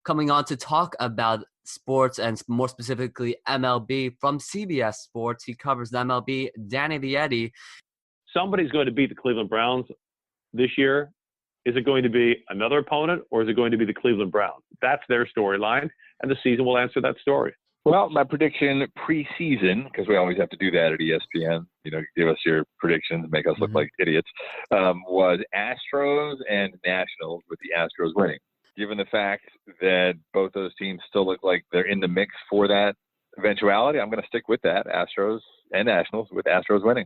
coming on to talk about sports and more specifically MLB from CBS Sports. He covers the MLB, Danny Vietti. Somebody's going to beat the Cleveland Browns this year. Is it going to be another opponent, or is it going to be the Cleveland Browns? That's their storyline, and the season will answer that story. Well, my prediction preseason, because we always have to do that at ESPN, give us your predictions, make us look like idiots, was Astros and Nationals, with the Astros winning. Given the fact that both those teams still look like they're in the mix for that eventuality, I'm going to stick with that, Astros and Nationals, with Astros winning.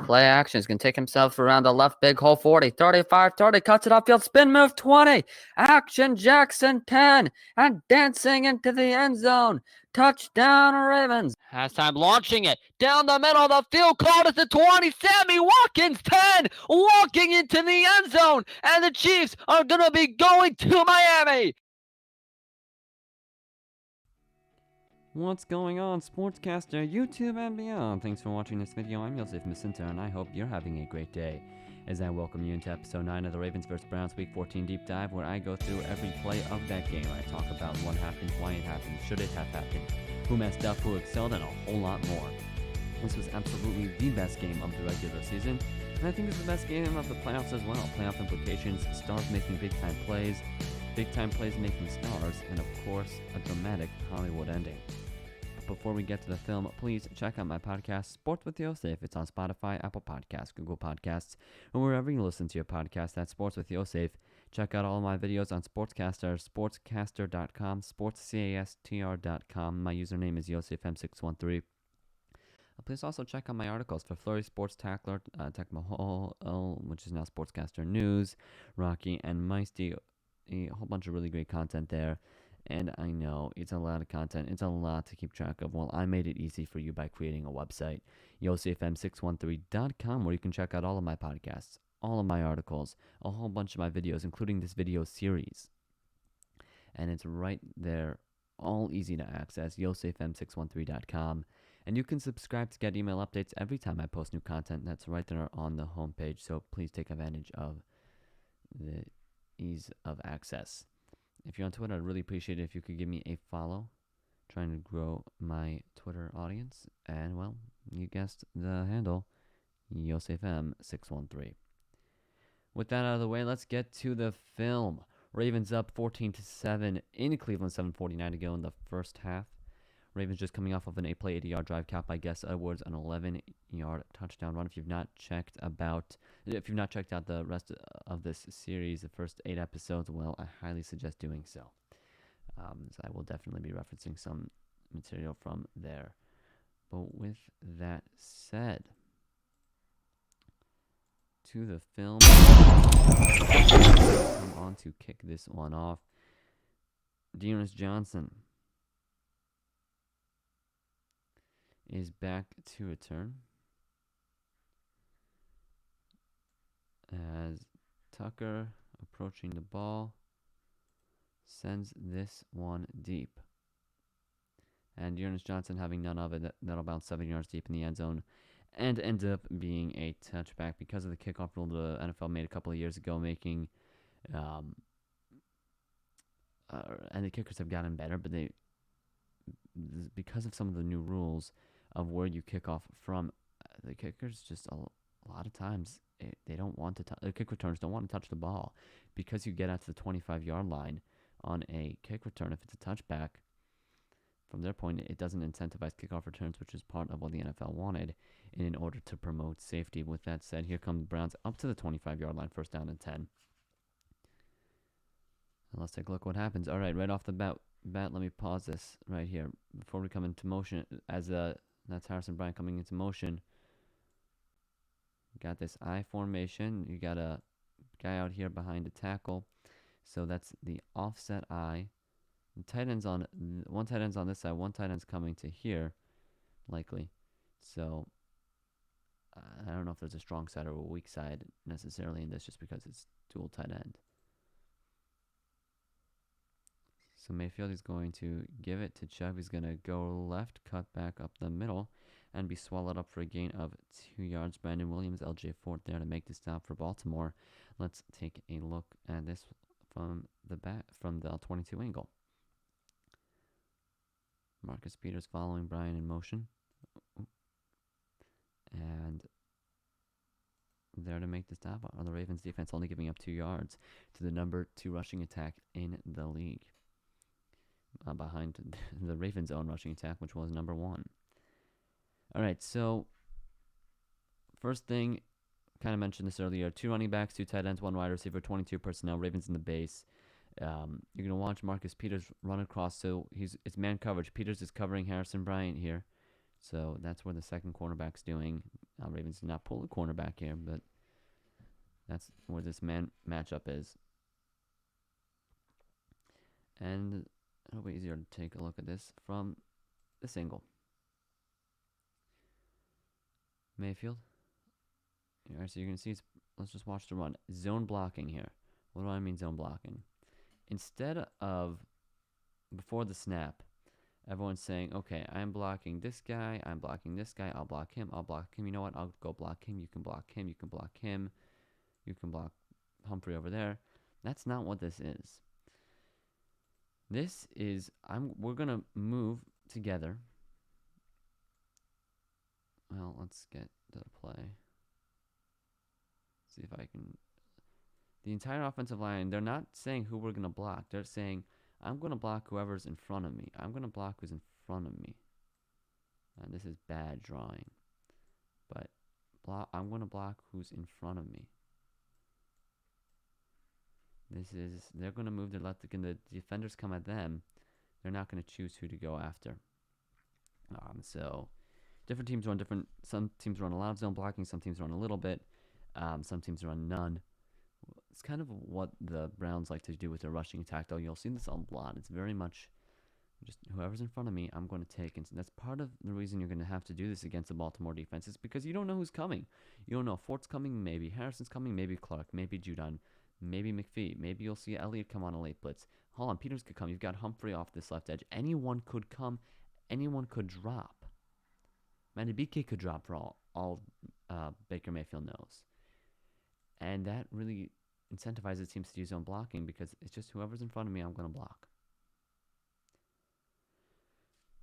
Play action is going to take himself around the left big hole 40, 35, 30, cuts it upfield, spin move 20, action Jackson 10, and dancing into the end zone. Touchdown Ravens. Halftime launching it down the middle of the field, called at the 20, Sammy Watkins 10, walking into the end zone, and the Chiefs are going to be going to Miami. What's going on, Sportscaster, YouTube, and beyond? Thanks for watching this video. I'm Yosef Masinta, and I hope you're having a great day as I welcome you into episode 9 of the Ravens vs. Browns Week 14 Deep Dive, where I go through every play of that game. I talk about what happened, why it happened, should it have happened, who messed up, who excelled, and a whole lot more. This was absolutely the best game of the regular season, and I think it's the best game of the playoffs as well. Playoff implications, stars making big-time plays making stars, and of course, a dramatic Hollywood ending. Before we get to the film, please check out my podcast, Sports with Yosef. It's on Spotify, Apple Podcasts, Google Podcasts, and wherever you listen to your podcast. That's Sports with Yosef. Check out all my videos on Sportscaster, sportscaster.com, sportscastr.com. My username is YosefM613. Please also check out my articles for Flurry Sports Tackler, Tecmo, which is now Sportscaster News, Rocky, and Meisty. A whole bunch of really great content there. And I know it's a lot of content. It's a lot to keep track of. Well, I made it easy for you by creating a website, yosefm613.com, where you can check out all of my podcasts, all of my articles, a whole bunch of my videos, including this video series. And it's right there, all easy to access, yosefm613.com. And you can subscribe to get email updates every time I post new content. That's right there on the homepage. So please take advantage of the ease of access. If you're on Twitter, I'd really appreciate it if you could give me a follow. Trying to grow my Twitter audience. And, well, you guessed the handle, YosefM613. With that out of the way, let's get to the film. Ravens up 14-7 in Cleveland, 7:49 to go in the first half. Ravens just coming off of an 8-play, 80-yard drive capped by Gus Edwards, an 11-yard touchdown run. If you've not checked out the rest of this series, the first 8 episodes, well, I highly suggest doing so. So I will definitely be referencing some material from there. But with that said, to the film, I'm on to kick this one off. D'Ernest Johnson is back to return as Tucker, approaching the ball, sends this one deep. And D'Ernest Johnson, having none of it, that'll bounce 7 yards deep in the end zone and ends up being a touchback because of the kickoff rule the NFL made a couple of years ago, making and the kickers have gotten better, but because of some of the new rules of where you kick off from, the kickers just a lot of times they don't want to the kick returners don't want to touch the ball, because you get out to the 25-yard line on a kick return. If it's a touchback, from their point, it doesn't incentivize kickoff returns, which is part of what the NFL wanted in order to promote safety. With that said, here come the Browns up to the 25-yard line, first down and 10. And let's take a look what happens. All right, right off the bat, let me pause this right here before we come into motion. As that's Harrison Bryant coming into motion. Got this I formation. You got a guy out here behind the tackle, so that's the offset I. The tight ends one tight end's on this side, one tight end's coming to here, likely. So I don't know if there's a strong side or a weak side necessarily in this, just because it's dual tight end. So Mayfield is going to give it to Chubb. He's going to go left, cut back up the middle, and be swallowed up for a gain of 2 yards. Brandon Williams, LJ Fort there to make the stop for Baltimore. Let's take a look at this from the 22 angle. Marcus Peters following Bryant in motion. And there to make the stop are the Ravens defense, only giving up 2 yards to the number 2 rushing attack in the league. Behind the Ravens' own rushing attack, which was number 1. All right, so first thing, kind of mentioned this earlier, 2 running backs, 2 tight ends, 1 wide receiver, 22 personnel, Ravens in the base. You're going to watch Marcus Peters run across, so it's man coverage. Peters is covering Harrison Bryant here, so that's where the second cornerback's doing. Ravens did not pull the cornerback here, but that's where this man matchup is. And it'll be easier to take a look at this from this angle. Mayfield. Alright, so you're going to see, let's just watch the run. Zone blocking here. What do I mean zone blocking? Instead of, before the snap, everyone's saying, okay, I'm blocking this guy, I'm blocking this guy, I'll block him, you know what, I'll go block him, you can block him, you can block him, you can block Humphrey over there. That's not what this is. This is, we're going to move together. Well, let's get the play. See if I can. The entire offensive line, they're not saying who we're going to block. They're saying, I'm going to block whoever's in front of me. I'm going to block who's in front of me. And this is bad drawing. But I'm going to block who's in front of me. They're going to move their left, and the defenders come at them. They're not going to choose who to go after. So, different teams run different. Some teams run a lot of zone blocking. Some teams run a little bit. Some teams run none. It's kind of what the Browns like to do with their rushing attack, though. You'll see this a lot. It's very much just whoever's in front of me, I'm going to take. And that's part of the reason you're going to have to do this against the Baltimore defense, is because you don't know who's coming. You don't know if Fort's coming, maybe Harrison's coming, maybe Clark, maybe Judon, maybe McPhee. Maybe you'll see Elliott come on a late blitz. Hold on, Peters could come. You've got Humphrey off this left edge. Anyone could come. Anyone could drop. Madubuike could drop for all Baker Mayfield knows. And that really incentivizes teams to use zone blocking, because it's just whoever's in front of me, I'm going to block.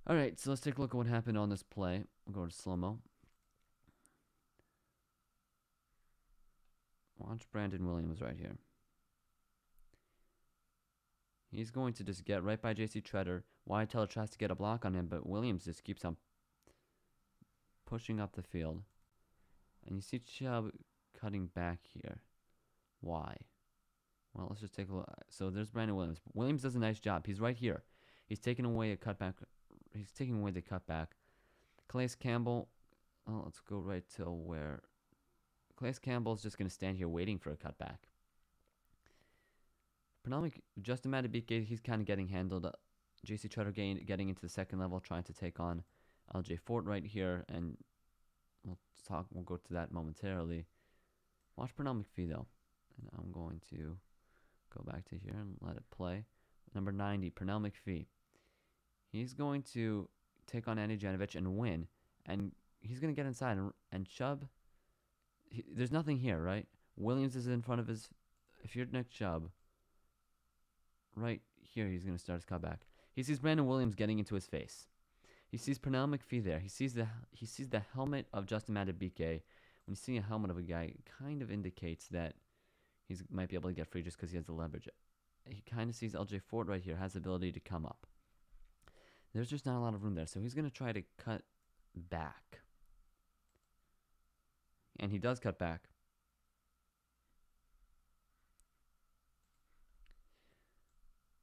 All right, so let's take a look at what happened on this play. We'll go to slow-mo. Watch Brandon Williams right here. He's going to just get right by J.C. Treader. Wyatt Teller tries to get a block on him, but Williams just keeps on pushing up the field. And you see Chubb cutting back here. Why? Well, let's just take a look. So there's Brandon Williams. Williams does a nice job. He's right here. He's taking away a cutback. He's taking away the cutback. Calais Campbell. Oh, let's go right to where. Calais Campbell's just going to stand here waiting for a cutback. Justin Madubuike, he's kind of getting handled. J.C. Treader getting into the second level, trying to take on L.J. Fort right here, and we'll go to that momentarily. Watch Pernell McPhee, though. And I'm going to go back to here and let it play. Number 90, Pernell McPhee. He's going to take on Andy Janovich and win. And he's going to get inside. And Chubb, there's nothing here, right? Williams is in front of his. If you're Nick Chubb, right here, he's going to start his cutback. He sees Brandon Williams getting into his face. He sees Pernell McPhee there. He sees the helmet of Justin Madubuike. When you see a helmet of a guy, it kind of indicates that he might be able to get free just because he has the leverage. He kind of sees L.J. Fort right here, has the ability to come up. There's just not a lot of room there, so he's going to try to cut back. And he does cut back.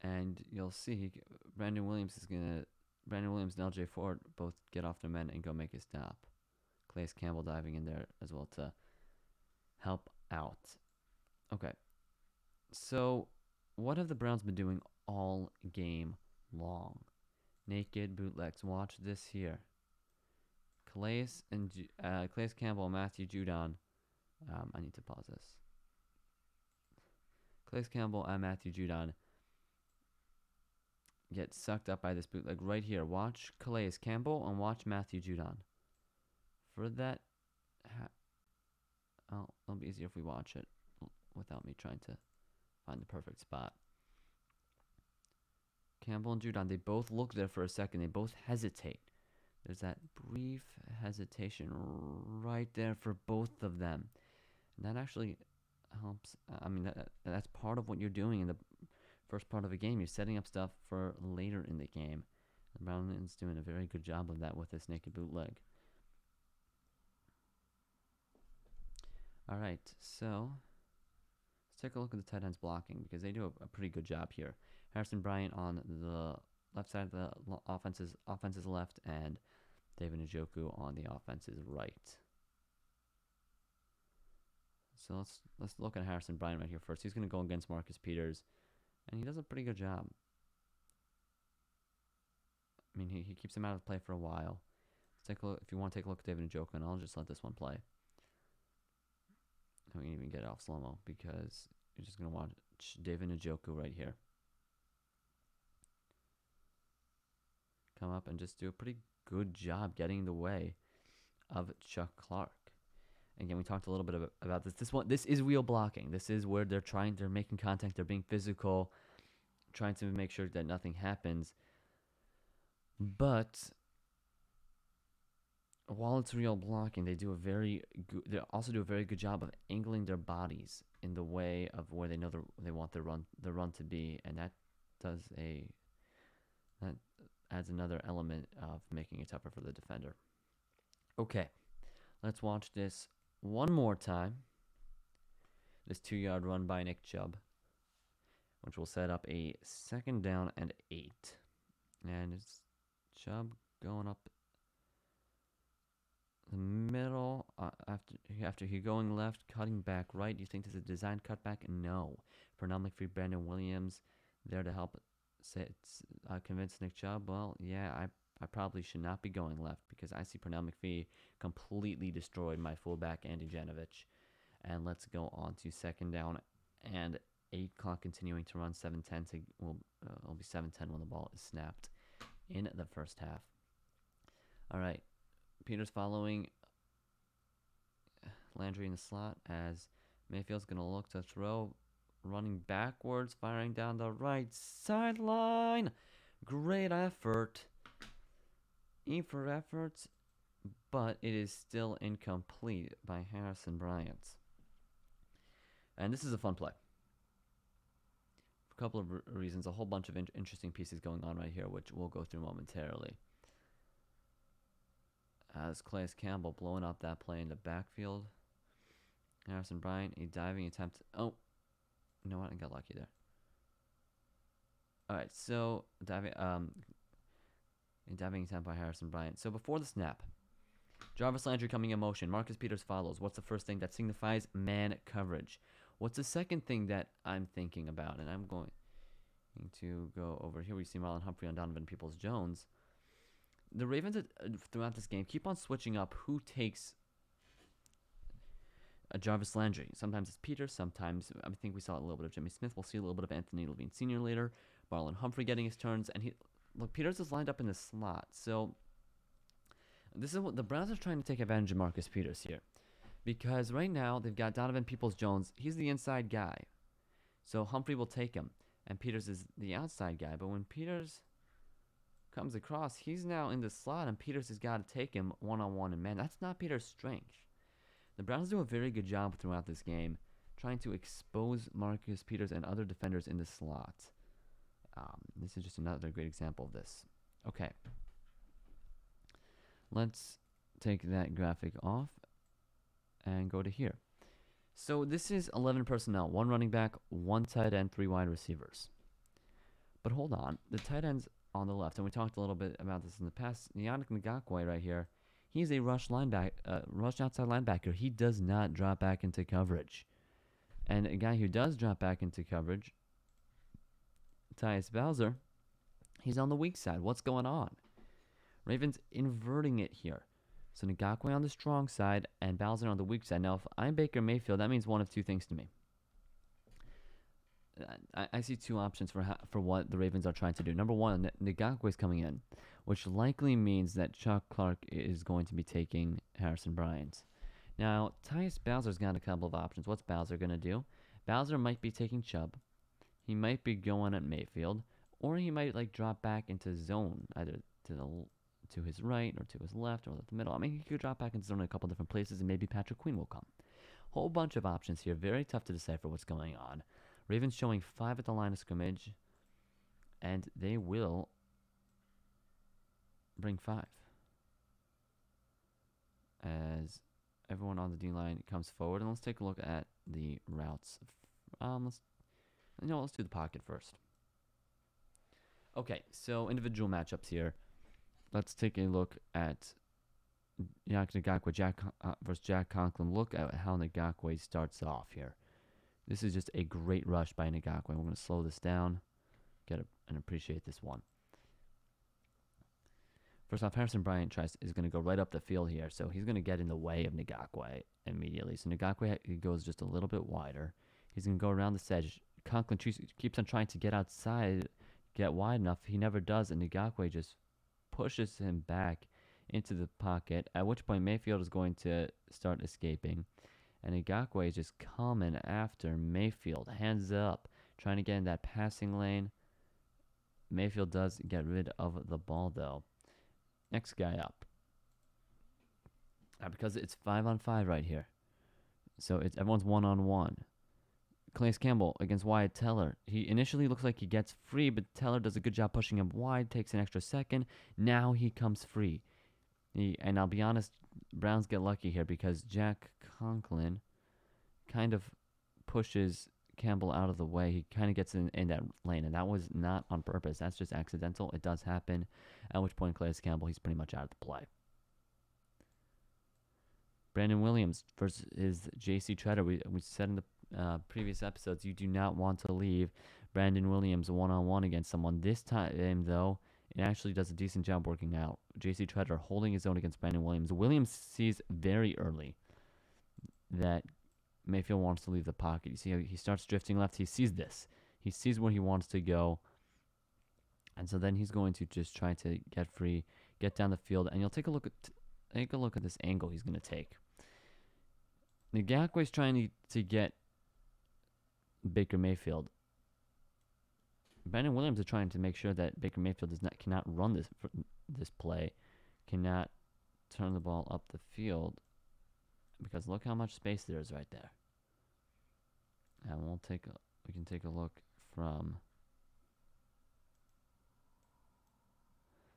And you'll see Brandon Williams and L.J. Fort both get off their men and go make a stop. Calais Campbell diving in there as well to help out. Okay, so what have the Browns been doing all game long? Naked bootlegs. Watch this here. Calais Campbell and Matthew Judon. I need to pause this. Calais Campbell and Matthew Judon get sucked up by this bootleg right here. Watch Calais Campbell and watch Matthew Judon. For that, it'll be easier if we watch it without me trying to find the perfect spot. Campbell and Judon, they both look there for a second. They both hesitate. There's that brief hesitation right there for both of them. And that actually helps. I mean, that's part of what you're doing in the first part of a game. You're setting up stuff for later in the game. And Brown's doing a very good job of that with this naked bootleg. All right, so let's take a look at the tight ends blocking because they do a pretty good job here. Harrison Bryant on the left side of the offense's left, and David Njoku on the offense's right. So let's look at Harrison Bryant right here first. He's going to go against Marcus Peters, and he does a pretty good job. I mean, he keeps him out of play for a while. Let's take a look. If you want to take a look at David Njoku, and I'll just let this one play. I don't even get it off slow-mo because you're just going to watch David Njoku right here come up and just do a pretty good job getting in the way of Chuck Clark. Again, we talked a little bit about this. This is wheel blocking. This is where they're making contact, they're being physical, trying to make sure that nothing happens. But while it's real blocking, they also do a very good job of angling their bodies in the way of where they know they want the run to be, and that adds another element of making it tougher for the defender. Okay, let's watch this one more time. This 2-yard run by Nick Chubb, which will set up a 2nd down and 8. And it's Chubb going up the middle after he going left, cutting back right. Do you think this is a designed cutback? No. Pernell McPhee, Brandon Williams there to help convince Nick Chubb. Well, yeah, I probably should not be going left because I see Pernell McPhee completely destroyed my fullback, Andy Janovich. And let's go on to 2nd down and 8 clock continuing to run. 7:10 will be 7:10 when the ball is snapped in the first half. All right. Peters following Landry in the slot as Mayfield's going to look to throw, running backwards, firing down the right sideline. Great effort. E for effort, but it is still incomplete by Harrison Bryant. And this is a fun play. For a couple of reasons, a whole bunch of interesting pieces going on right here, which we'll go through momentarily. As Calais Campbell blowing up that play in the backfield. Harrison Bryant, a diving attempt. Oh, you know what? I got lucky there. All right, so a diving attempt by Harrison Bryant. So before the snap, Jarvis Landry coming in motion. Marcus Peters follows. What's the first thing? That signifies man coverage. What's the second thing that I'm thinking about? And I'm going to go over here. We see Marlon Humphrey on Donovan Peoples-Jones. The Ravens throughout this game keep on switching up who takes Jarvis Landry. Sometimes it's Peters. Sometimes I think we saw a little bit of Jimmy Smith. We'll see a little bit of Anthony Levine Sr. later. Marlon Humphrey getting his turns. And Peters is lined up in the slot. So this is what the Browns are trying to take advantage of Marcus Peters here. Because right now they've got Donovan Peoples-Jones. He's the inside guy. So Humphrey will take him. And Peters is the outside guy. But when Peters comes across, he's now in the slot, and Peters has got to take him one-on-one, and man, that's not Peters' strength. The Browns do a very good job throughout this game trying to expose Marcus Peters and other defenders in the slot. This is just another great example of this. Okay. Let's take that graphic off and go to here. So this is 11 personnel, 1 running back, 1 tight end, 3 wide receivers. But hold on, the tight ends on the left, and we talked a little bit about this in the past. Yannick Ngakoue right here, he's a rush outside linebacker. He does not drop back into coverage. And a guy who does drop back into coverage, Tyus Bowser, he's on the weak side. What's going on? Ravens inverting it here. So Ngakoue on the strong side and Bowser on the weak side. Now, if I'm Baker Mayfield, that means one of two things to me. I see 2 options for what the Ravens are trying to do. Number one, Ngakoue is coming in, which likely means that Chuck Clark is going to be taking Harrison Bryant. Now, Tyus Bowser's got a couple of options. What's Bowser going to do? Bowser might be taking Chubb. He might be going at Mayfield, or he might like drop back into zone, either to his right or to his left or the middle. I mean, he could drop back into zone in a couple different places, and maybe Patrick Queen will come. Whole bunch of options here. Very tough to decipher what's going on. Ravens showing 5 at the line of scrimmage, and they will bring 5 as everyone on the D line comes forward. And let's take a look at the routes. Let's do the pocket first. Okay, so individual matchups here. Let's take a look at Yannick Ngakoue versus Jack Conklin. Look at how Ngakoue starts off here. This is just a great rush by Ngakoue. We're going to slow this down, and appreciate this one. First off, Harrison Bryant is going to go right up the field here, so he's going to get in the way of Ngakoue immediately. So Ngakoue goes just a little bit wider. He's going to go around this edge. Conklin keeps on trying to get outside, get wide enough. He never does, and Ngakoue just pushes him back into the pocket, at which point Mayfield is going to start escaping. And Ngakoue is just coming after Mayfield, hands up, trying to get in that passing lane. Mayfield does get rid of the ball, though. Next guy up. Because it's 5-on-5 right here. So everyone's 1-on-1. Calais Campbell against Wyatt Teller. He initially looks like he gets free, but Teller does a good job pushing him wide, takes an extra second. Now he comes free. And I'll be honest, Browns get lucky here because Jack Conklin kind of pushes Campbell out of the way. He kind of gets in that lane, and that was not on purpose. That's just accidental. It does happen, at which point Calais Campbell, he's pretty much out of the play. Brandon Williams versus J.C. Treader. We said in the previous episodes, you do not want to leave Brandon Williams one-on-one against someone. This time, though, it actually does a decent job working out. J.C. Treader holding his own against Brandon Williams. Williams sees very early that Mayfield wants to leave the pocket. You see how he starts drifting left. He sees this. He sees where he wants to go. And so then he's going to just try to get free, get down the field, and you'll take a look at this angle he's going to take. Ngakoue's trying to get Baker Mayfield. Brandon Williams is trying to make sure that Baker Mayfield cannot run this play, cannot turn the ball up the field, because look how much space there is right there. And we can take a look from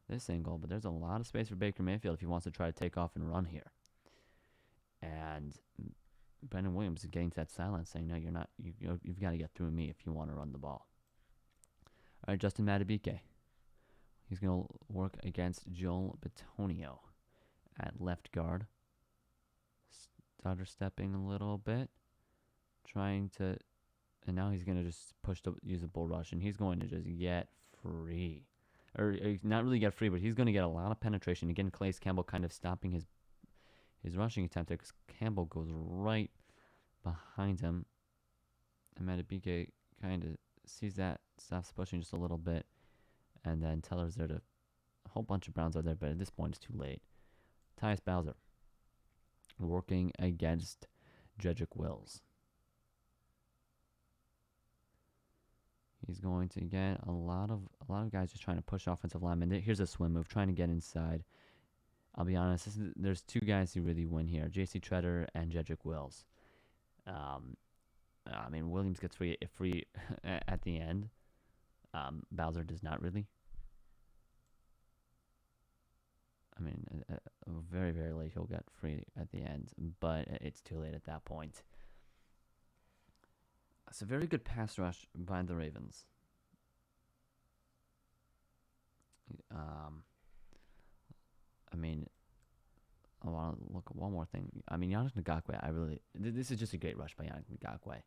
this angle, but there's a lot of space for Baker Mayfield if he wants to try to take off and run here. And Brandon Williams is getting to that silence, saying, "No, you're not. You've got to get through me if you want to run the ball." All right, Justin Madubuike. He's going to work against Joel Bitonio at left guard. Stutter stepping a little bit, and now he's going to just use a bull rush, and he's going to just get free. Or not really get free, but he's going to get a lot of penetration. Again, Calais Campbell kind of stopping his rushing attempt there because Campbell goes right behind him. And Madubuike kind of sees that, stops pushing just a little bit, and then Teller's there a whole bunch of Browns are there, but at this point it's too late. Tyus Bowser working against Jedrick Wills. He's going to get a lot of guys just trying to push offensive linemen. Here's a swim move, trying to get inside. I'll be honest, there's two guys who really win here, J.C. Treader and Jedrick Wills. I mean, Williams gets free at the end. Bowser does not really. I mean, very, very late he'll get free at the end, but it's too late at that point. It's a very good pass rush by the Ravens. I mean, I want to look at one more thing. I mean, Yannick Ngakoue, this is just a great rush by Yannick Ngakoue.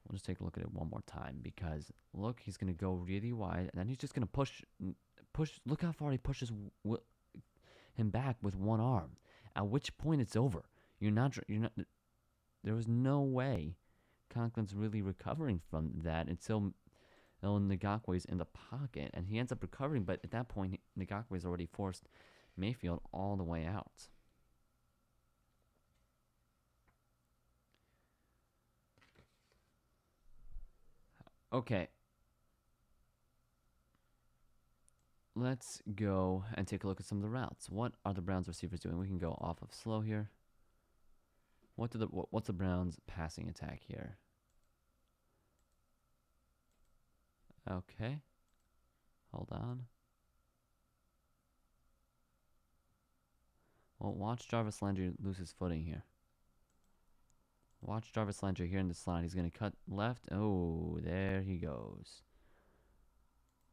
We'll just take a look at it one more time because, look, he's going to go really wide, and then he's just going to push. Look how far he pushes him back with one arm, at which point it's over. You're not. There was no way Conklin's really recovering from that until Ngakoue's in the pocket, and he ends up recovering, but at that point, Ngakoue's already forced Mayfield all the way out. Okay. let's go and take a look at some of the routes. What are the Browns receivers doing? We can go off of slow here. What's the Browns passing attack here? Okay. Hold on. Well, watch Jarvis Landry lose his footing here. Watch Jarvis Landry here in the slot. He's going to cut left. Oh, there he goes.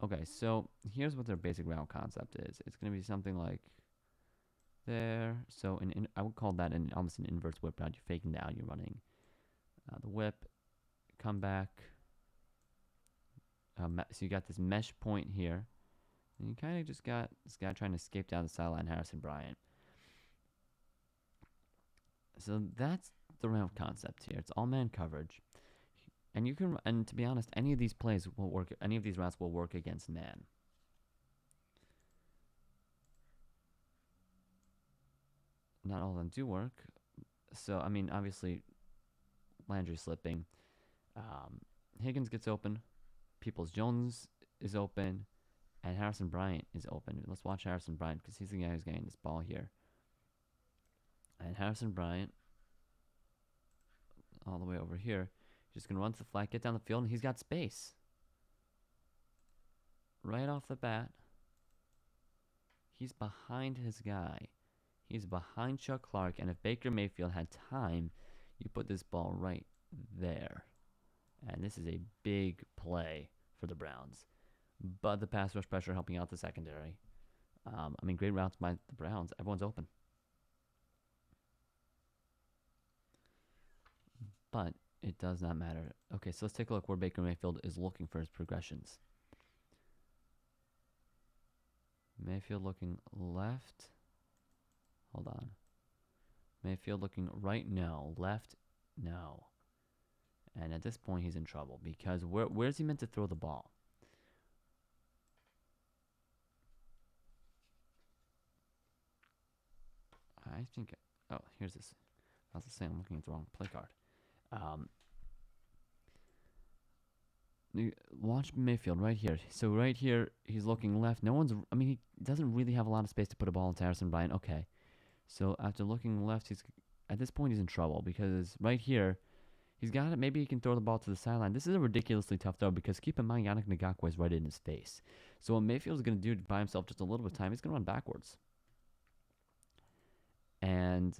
Okay, so here's what their basic route concept is. It's going to be something like there. So I would call that almost an inverse whip route. You're faking down. You're running the whip, come back. So you got this mesh point here. And you kind of just got this guy trying to escape down the sideline, Harrison Bryant. So that's the route concept here. It's all man coverage. And to be honest, any of these plays will work, any of these routes will work against man. Not all of them do work. So, I mean, obviously, Landry slipping. Higgins gets open. Peoples-Jones is open. And Harrison Bryant is open. Let's watch Harrison Bryant because he's the guy who's getting this ball here. And Harrison Bryant, all the way over here, just going to run to the flat, get down the field, and he's got space. Right off the bat, he's behind his guy. He's behind Chuck Clark, and if Baker Mayfield had time, you put this ball right there. And this is a big play for the Browns. But the pass rush pressure helping out the secondary. I mean, great routes by the Browns. Everyone's open. But it does not matter. Okay, so let's take a look where Baker Mayfield is looking for his progressions. Mayfield looking left. Hold on. Mayfield looking right, no. Left, no. And at this point, he's in trouble because where's he meant to throw the ball? I think, oh, here's this. I was saying I'm looking at the wrong play card. Watch Mayfield right here. So right here, he's looking left. He doesn't really have a lot of space to put a ball into Harrison Bryant. Okay. So after looking left, at this point, he's in trouble because right here, he's got it. Maybe he can throw the ball to the sideline. This is a ridiculously tough throw because keep in mind, Yannick Ngakoue is right in his face. So what Mayfield's going to do to buy himself just a little bit of time, he's going to run backwards. And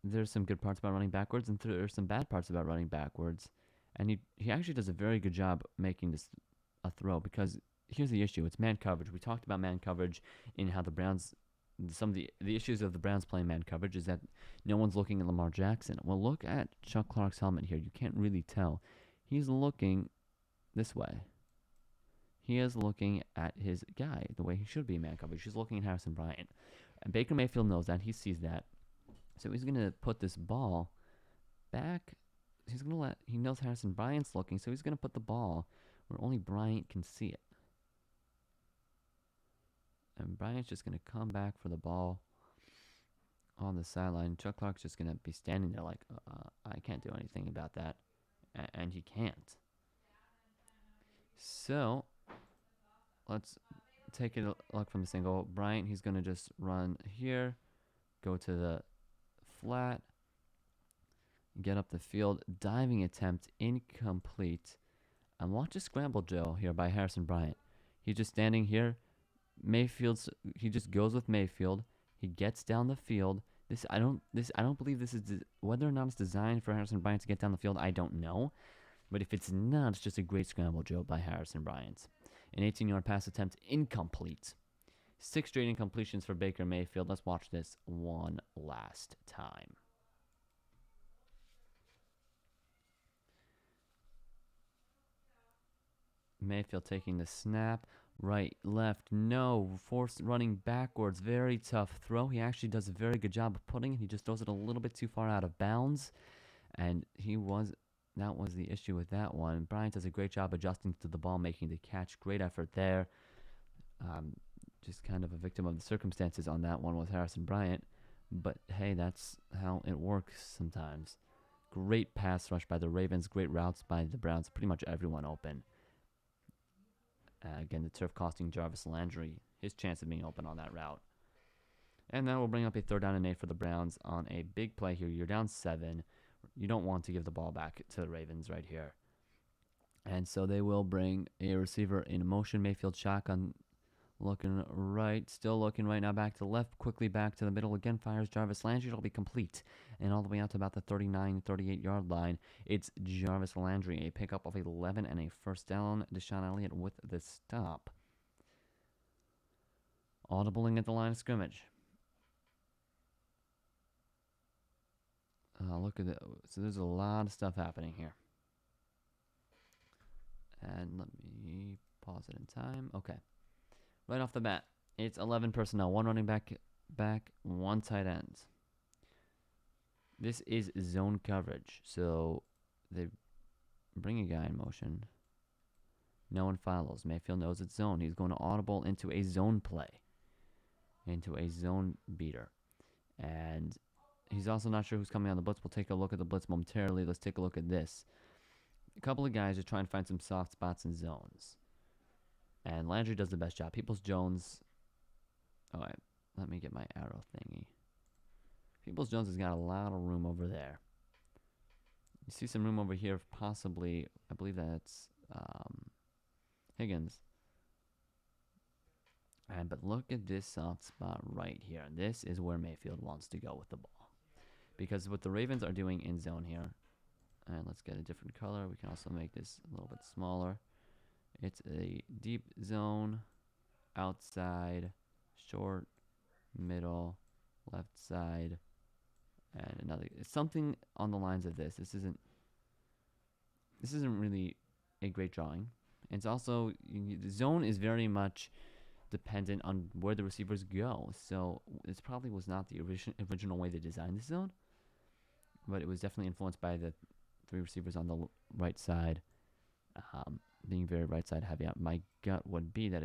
there's some good parts about running backwards, and there's some bad parts about running backwards. And he actually does a very good job making this a throw because here's the issue. It's man coverage. We talked about man coverage in how the Browns, some of the issues of the Browns playing man coverage is that no one's looking at Lamar Jackson. Well, look at Chuck Clark's helmet here. You can't really tell. He's looking this way. He is looking at his guy the way he should be in man coverage. He's looking at Harrison Bryant. And Baker Mayfield knows that. He sees that. So he's going to put this ball back. He knows Harrison Bryant's looking, so he's going to put the ball where only Bryant can see it. And Bryant's just going to come back for the ball on the sideline. Chuck Clark's just going to be standing there like, I can't do anything about that. And he can't. So, let's take a look from the single. Bryant, he's going to just run here, go to the flat, get up the field, diving attempt, incomplete. And watch a scramble drill here by Harrison Bryant. He's just standing here. He just goes with Mayfield. He gets down the field. I don't believe this is whether or not it's designed for Harrison Bryant to get down the field. I don't know, but if it's not, it's just a great scramble drill by Harrison Bryant. An 18-yard pass attempt, incomplete. 6 straight incompletions for Baker Mayfield. Let's watch this one last time. Mayfield taking the snap. Right, left, no. Forced running backwards. Very tough throw. He actually does a very good job of putting it. He just throws it a little bit too far out of bounds. And that was the issue with that one. Bryant does a great job adjusting to the ball, making the catch. Great effort there. Just kind of a victim of the circumstances on that one with Harrison Bryant. But hey, that's how it works sometimes. Great pass rush by the Ravens. Great routes by the Browns. Pretty much everyone open. Again, the turf costing Jarvis Landry his chance of being open on that route. And that will bring up a 3rd down and 8 for the Browns on a big play here. You're down 7. You don't want to give the ball back to the Ravens right here. And so they will bring a receiver in motion. Mayfield shotgun looking right. Still looking right now back to the left. Quickly back to the middle. Again fires Jarvis Landry. It'll be complete. And all the way out to about the 39, 38-yard line. It's Jarvis Landry. A pickup of 11 and a 1st down. Deshaun Elliott with the stop. Audibling at the line of scrimmage. Look at it. So there's a lot of stuff happening here. And let me pause it in time. Okay. Right off the bat, it's 11 personnel. 1 running back, 1 tight end. This is zone coverage. So they bring a guy in motion. No one follows. Mayfield knows it's zone. He's going to audible into a zone play. Into a zone beater. And he's also not sure who's coming on the blitz. We'll take a look at the blitz momentarily. Let's take a look at this. A couple of guys are trying to find some soft spots and zones. And Landry does the best job. Peoples-Jones. All right, let me get my arrow thingy. Peoples-Jones has got a lot of room over there. You see some room over here, possibly. I believe that's Higgins. But look at this soft spot right here. And this is where Mayfield wants to go with the ball. Because what the Ravens are doing in zone here, and let's get a different color. We can also make this a little bit smaller. It's a deep zone, outside, short, middle, left side, and another. It's something on the lines of this. This isn't really a great drawing. It's also, the zone is very much dependent on where the receivers go. So this probably was not the original way they designed this zone, but it was definitely influenced by the 3 receivers on the right side, being very right side heavy. My gut would be that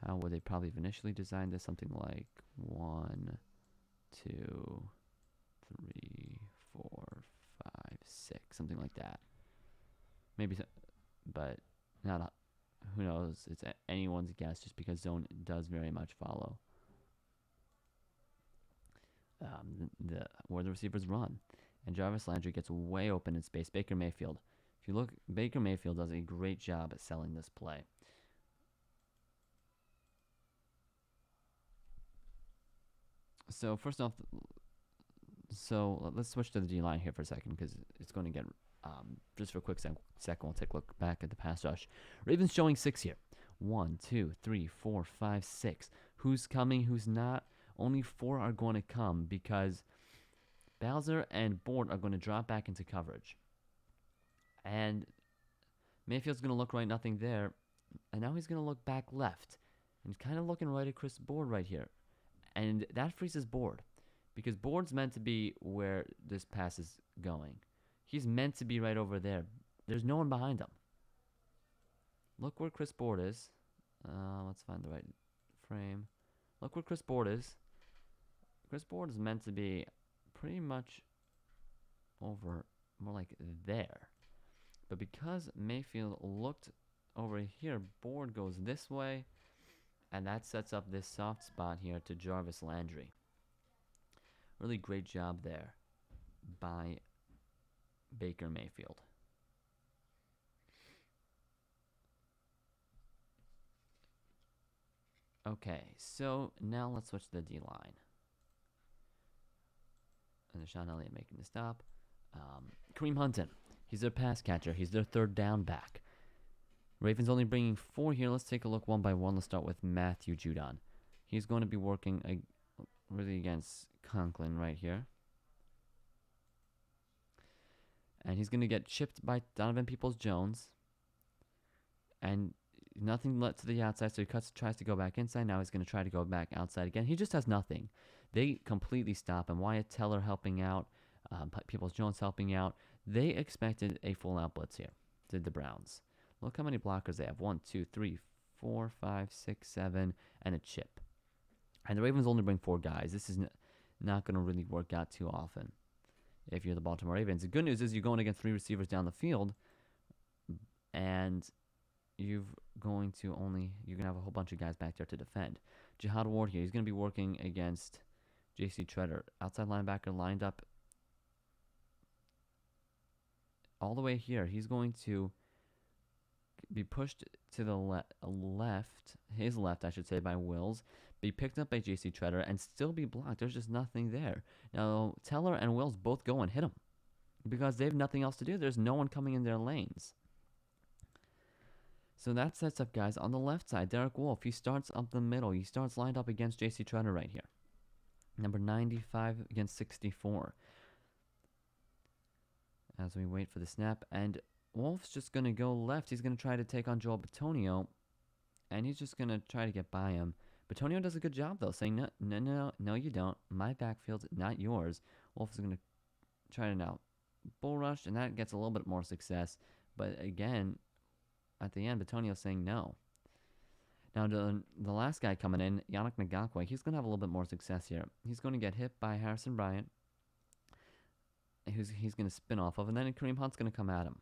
how would they probably have initially designed this? Something like 1, 2, 3, 4, 5, 6, something like that. Maybe, but not. Who knows? It's anyone's guess, just because zone does very much follow where the receivers run. And Jarvis Landry gets way open in space. Baker Mayfield. If you look, Baker Mayfield does a great job at selling this play. So first off, let's switch to the D-line here for a second, because it's going to get, just for a quick second, we'll take a look back at the pass rush. Ravens showing 6 here. 1, 2, 3, 4, 5, 6. Who's coming, who's not? Only 4 are going to come, because Bowser and Board are going to drop back into coverage. And Mayfield's going to look right, nothing there. And now he's going to look back left. And he's kind of looking right at Chris Board right here. And that freezes Board, because Board's meant to be where this pass is going. He's meant to be right over there. There's no one behind him. Look where Chris Board is. Let's find the right frame. Look where Chris Board is. Chris Board is meant to be pretty much over, more like there. But because Mayfield looked over here, Board goes this way, and that sets up this soft spot here to Jarvis Landry. Really great job there by Baker Mayfield. Okay, so now let's switch to the D-line. And Deshaun Elliott making the stop. Kareem Hunton, he's their pass catcher. He's their 3rd down back. Ravens only bringing 4 here. Let's take a look one by one. Let's start with Matthew Judon. He's going to be working really against Conklin right here. And he's going to get chipped by Donovan Peoples-Jones. And nothing led to the outside, so he tries to go back inside. Now he's going to try to go back outside again. He just has nothing. They completely stop him. Wyatt Teller helping out. Peoples-Jones helping out. They expected a full-out blitz here, did the Browns. Look how many blockers they have. 1, 2, 3, 4, 5, 6, 7, and a chip. And the Ravens only bring 4 guys. This is not going to really work out too often if you're the Baltimore Ravens. The good news is you're going against 3 receivers down the field, and you're gonna have a whole bunch of guys back there to defend. Jihad Ward here, he's gonna be working against J.C. Treader. Outside linebacker lined up all the way here. He's going to be pushed to the left, his left, I should say, by Wills, be picked up by J.C. Treader, and still be blocked. There's just nothing there. Now, Teller and Wills both go and hit him because they have nothing else to do. There's no one coming in their lanes. So that sets up guys on the left side. Derek Wolf, he starts up the middle. He starts lined up against J.C. Treader right here. Number 95 against 64. As we wait for the snap, and Wolf's just going to go left. He's going to try to take on Joel Bitonio, and he's just going to try to get by him. Bitonio does a good job, though, saying, no, you don't. My backfield's not yours. Wolf is going to try to now bull rush, and that gets a little bit more success. But again, at the end, Bitonio saying no. Now, the last guy coming in, Yannick Ngakwe, he's going to have a little bit more success here. He's going to get hit by Harrison Bryant, he's going to spin off of, and then Kareem Hunt's going to come at him.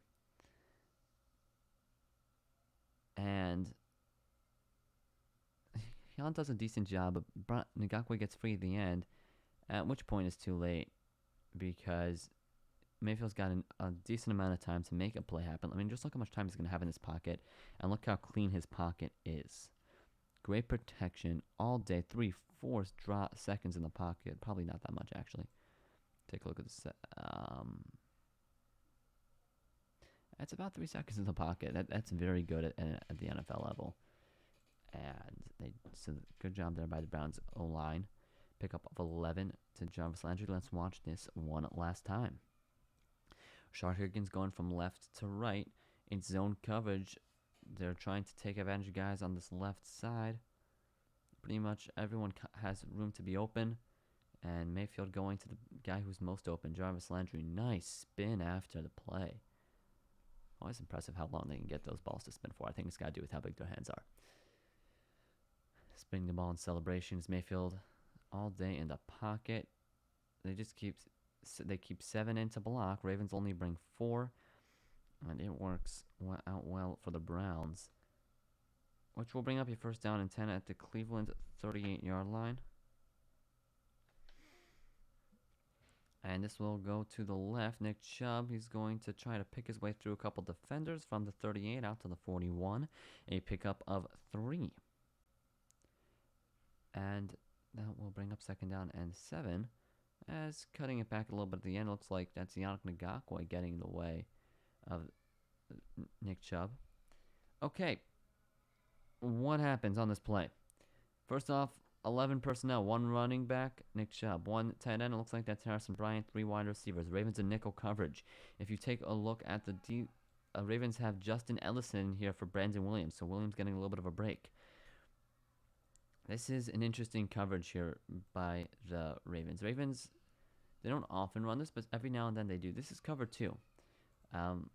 And Hunt does a decent job, but Ngakwe gets free at the end, at which point it's too late because Mayfield's got a decent amount of time to make a play happen. I mean, just look how much time he's going to have in his pocket, and look how clean his pocket is. Great protection all day, 3-4 seconds in the pocket. Probably not that much, actually. Take a look at this. It's about 3 seconds in the pocket. That's very good at the NFL level. And so good job there by the Browns O-line. Pickup of 11 to Jarvis Landry. Let's watch this one last time. Rashard Higgins going from left to right in zone coverage. They're trying to take advantage of guys on this left side. Pretty much everyone has room to be open. And Mayfield going to the guy who's most open, Jarvis Landry. Nice spin after the play. Always impressive how long they can get those balls to spin for. I think it's got to do with how big their hands are. Spinning the ball in celebrations. Mayfield all day in the pocket. They keep 7 in to block. Ravens only bring 4. And it works out well for the Browns. Which will bring up your first down and 10 at the Cleveland 38-yard line. And this will go to the left. Nick Chubb, he's going to try to pick his way through a couple defenders from the 38 out to the 41. A pickup of 3. And that will bring up second down and 7. As cutting it back a little bit at the end, looks like that's Yannick Ngakwe getting in the way of Nick Chubb. Okay. What happens on this play? First off, 11 personnel, 1 running back, Nick Chubb, 1 tight end, it looks like that's Harrison Bryant, 3 wide receivers. Ravens in nickel coverage. If you take a look at the Ravens have Justin Ellison here for Brandon Williams, so Williams getting a little bit of a break. This is an interesting coverage here by the Ravens. Ravens, they don't often run this, but every now and then they do. This is cover 2. And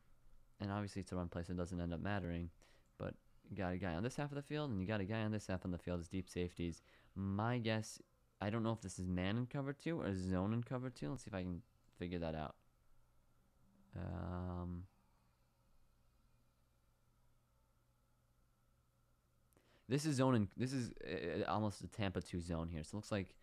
obviously it's a run play, so it doesn't end up mattering. But you got a guy on this half of the field, and you got a guy on this half of the field as deep safeties. My guess, I don't know if this is man in cover 2 or zone in cover 2. Let's see if I can figure that out. This is zone, and this is almost a Tampa 2 zone here. So it looks like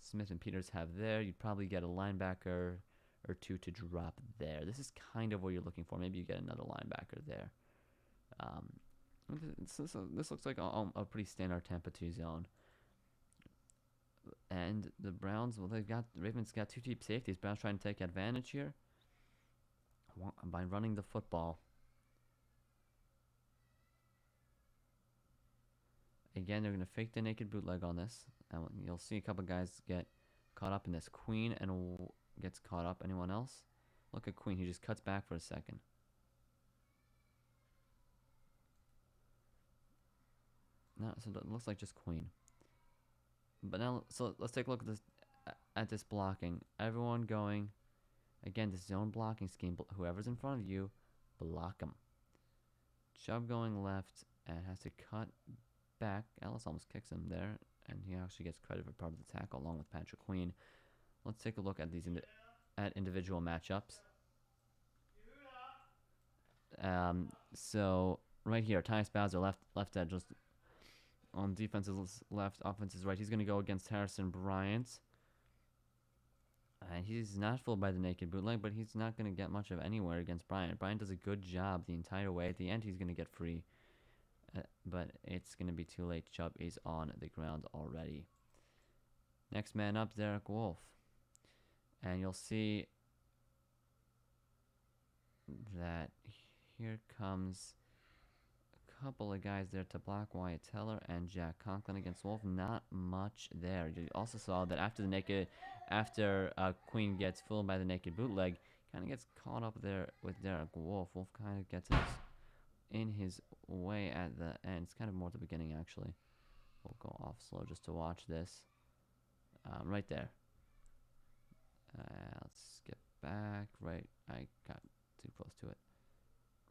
Smith and Peters have there. You'd probably get a linebacker or 2 to drop there. This is kind of what you're looking for. Maybe you get another linebacker there. This looks like a pretty standard Tampa 2 zone. And the Browns, well, the Ravens got 2 deep safeties. Browns trying to take advantage here by running the football. Again, they're going to fake the naked bootleg on this. And you'll see a couple guys get caught up in this. Queen and gets caught up. Anyone else? Look at Queen. He just cuts back for a second. No, so it looks like just Queen. But now, so let's take a look at this blocking. Everyone going, again, this zone blocking scheme. Whoever's in front of you, block them. Chubb going left and has to cut back. Ellis almost kicks him there, and he actually gets credit for part of the tackle along with Patrick Queen. Let's take a look at these individual matchups. So right here, Tyus Bowser left edge, just on defense's left, offense's right. He's going to go against Harrison Bryant. And he's not fooled by the naked bootleg, but he's not going to get much of anywhere against Bryant. Bryant does a good job the entire way. At the end, he's going to get free. But it's going to be too late. Chubb is on the ground already. Next man up, Derek Wolf. And you'll see that here comes a couple of guys there to block Wyatt Teller and Jack Conklin against Wolf. Not much there. You also saw that after Queen gets fooled by the naked bootleg, kind of gets caught up there with Derek Wolf. Wolf kind of gets in his way at the end. It's kind of more at the beginning, actually. We'll go off slow just to watch this. Right there. Let's get back. Right, I got too close to it.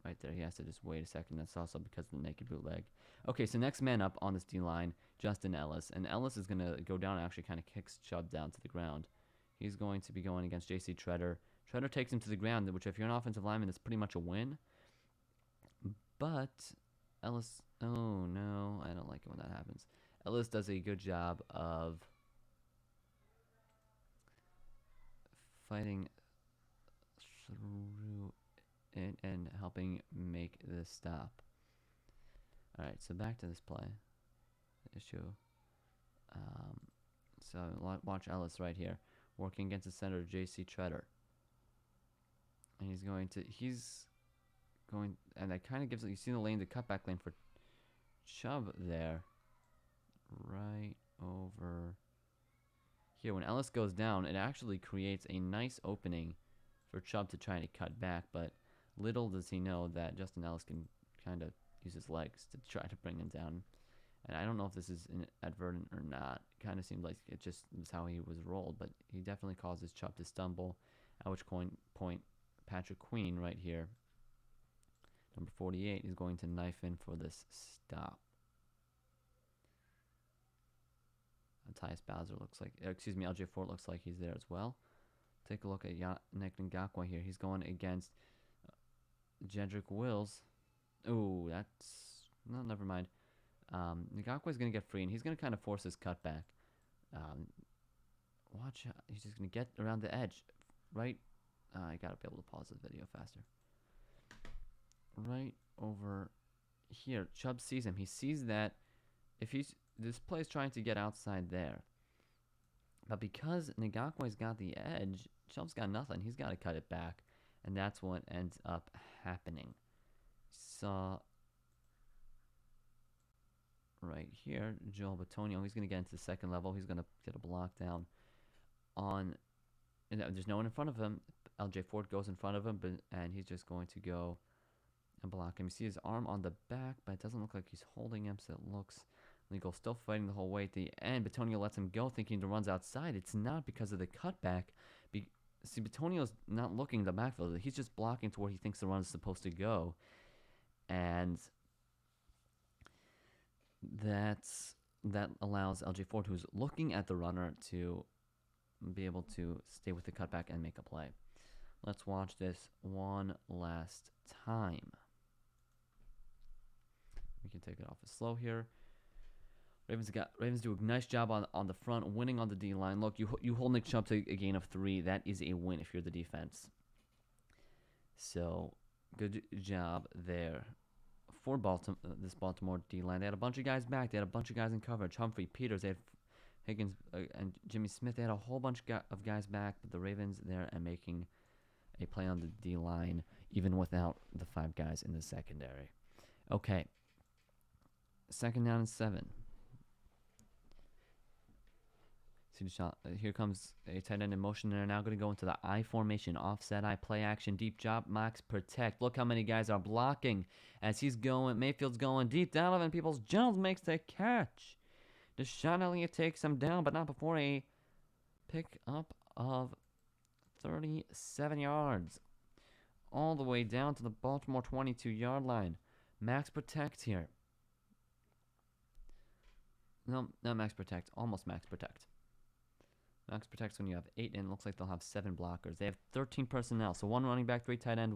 Right there, he has to just wait a second. That's also because of the naked bootleg. Okay, so next man up on this D-line, Justin Ellis. And Ellis is going to go down and actually kind of kicks Chubb down to the ground. He's going to be going against J.C. Treader. Treader takes him to the ground, which if you're an offensive lineman, is pretty much a win. But Ellis, oh no, I don't like it when that happens. Ellis does a good job of fighting through it and helping make this stop. Alright, so back to this play. Issue. So watch Ellis right here. Working against the center, J.C. Treader. And he's going, and that kind of gives, you see the lane, the cutback lane for Chubb there. Right over here. When Ellis goes down, it actually creates a nice opening for Chubb to try to cut back, but little does he know that Justin Ellis can kind of use his legs to try to bring him down. And I don't know if this is inadvertent or not. It kind of seemed like it just was how he was rolled, but he definitely causes Chubb to stumble, at which point Patrick Queen right here, number 48, is going to knife in for this stop. Tyus Bowser looks like, LJ Ford looks like he's there as well. Take a look at Nick Ngakwe here. He's going against Jedrick Wills. Ooh, that's, no, never mind. Ngakwe's going to get free, and he's going to kind of force his cutback. Watch out. He's just going to get around the edge. Right. I got to be able to pause this video faster. Right over here. Chubb sees him. He sees that if this play is trying to get outside there. But because Ngakwe's got the edge, Chubb's got nothing. He's got to cut it back. And that's what ends up happening. Saw right here, Joel Bitonio. He's going to get into the second level. He's going to get a block down on, and there's no one in front of him. LJ Ford goes in front of him, and he's just going to go and block him. You see his arm on the back, but it doesn't look like he's holding him, so it looks legal. Still fighting the whole way at the end. Bitonio lets him go, thinking the run's outside. It's not because of the cutback. See, Bitonio's not looking in the backfield. He's just blocking to where he thinks the run is supposed to go. And that allows LJ Ford, who's looking at the runner, to be able to stay with the cutback and make a play. Let's watch this one last time. We can take it off as slow here. Ravens do a nice job on the front, winning on the D line. Look, you hold Nick Chubb to a gain of 3. That is a win if you're the defense. So good job there for this Baltimore D line. They had a bunch of guys back. They had a bunch of guys in coverage. Humphrey, Peters, they had Higgins and Jimmy Smith. They had a whole bunch of guys back, but the Ravens there and making a play on the D line even without the 5 guys in the secondary. Okay, 2nd down and 7. See the shot. Here comes a tight end in motion. They're now going to go into the I formation, offset I, play action, deep drop, max protect. Look how many guys are blocking as he's going. Mayfield's going deep. Donovan Peoples-Jones makes the catch. Deshaun Elliott takes him down, but not before a pick up of 37 yards. All the way down to the Baltimore 22-yard line. Max protect here. No, not max protect. Almost max protect. Max protects when you have 8, and it looks like they'll have 7 blockers. They have 13 personnel, so 1 running back, 3 tight end,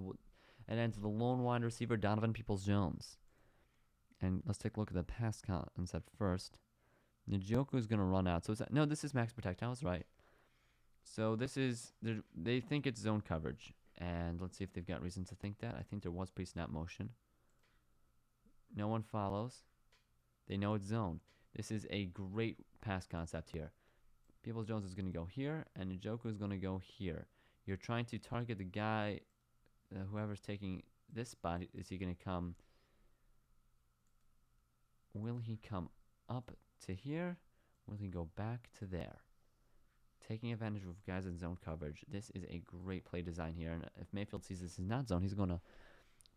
and ends the lone wide receiver Donovan Peoples-Jones. And let's take a look at the pass concept first. Njoku is going to run out. So no, this is max protect. I was right. So this is, they think it's zone coverage. And let's see if they've got reason to think that. I think there was pre-snap motion. No one follows. They know it's zone. This is a great pass concept here. Peoples-Jones is going to go here, and Njoku is going to go here. You're trying to target the guy, whoever's taking this spot. Is he going to come? Will he come up to here? Will he go back to there? Taking advantage of guys in zone coverage. This is a great play design here. And if Mayfield sees this is not zone, he's going to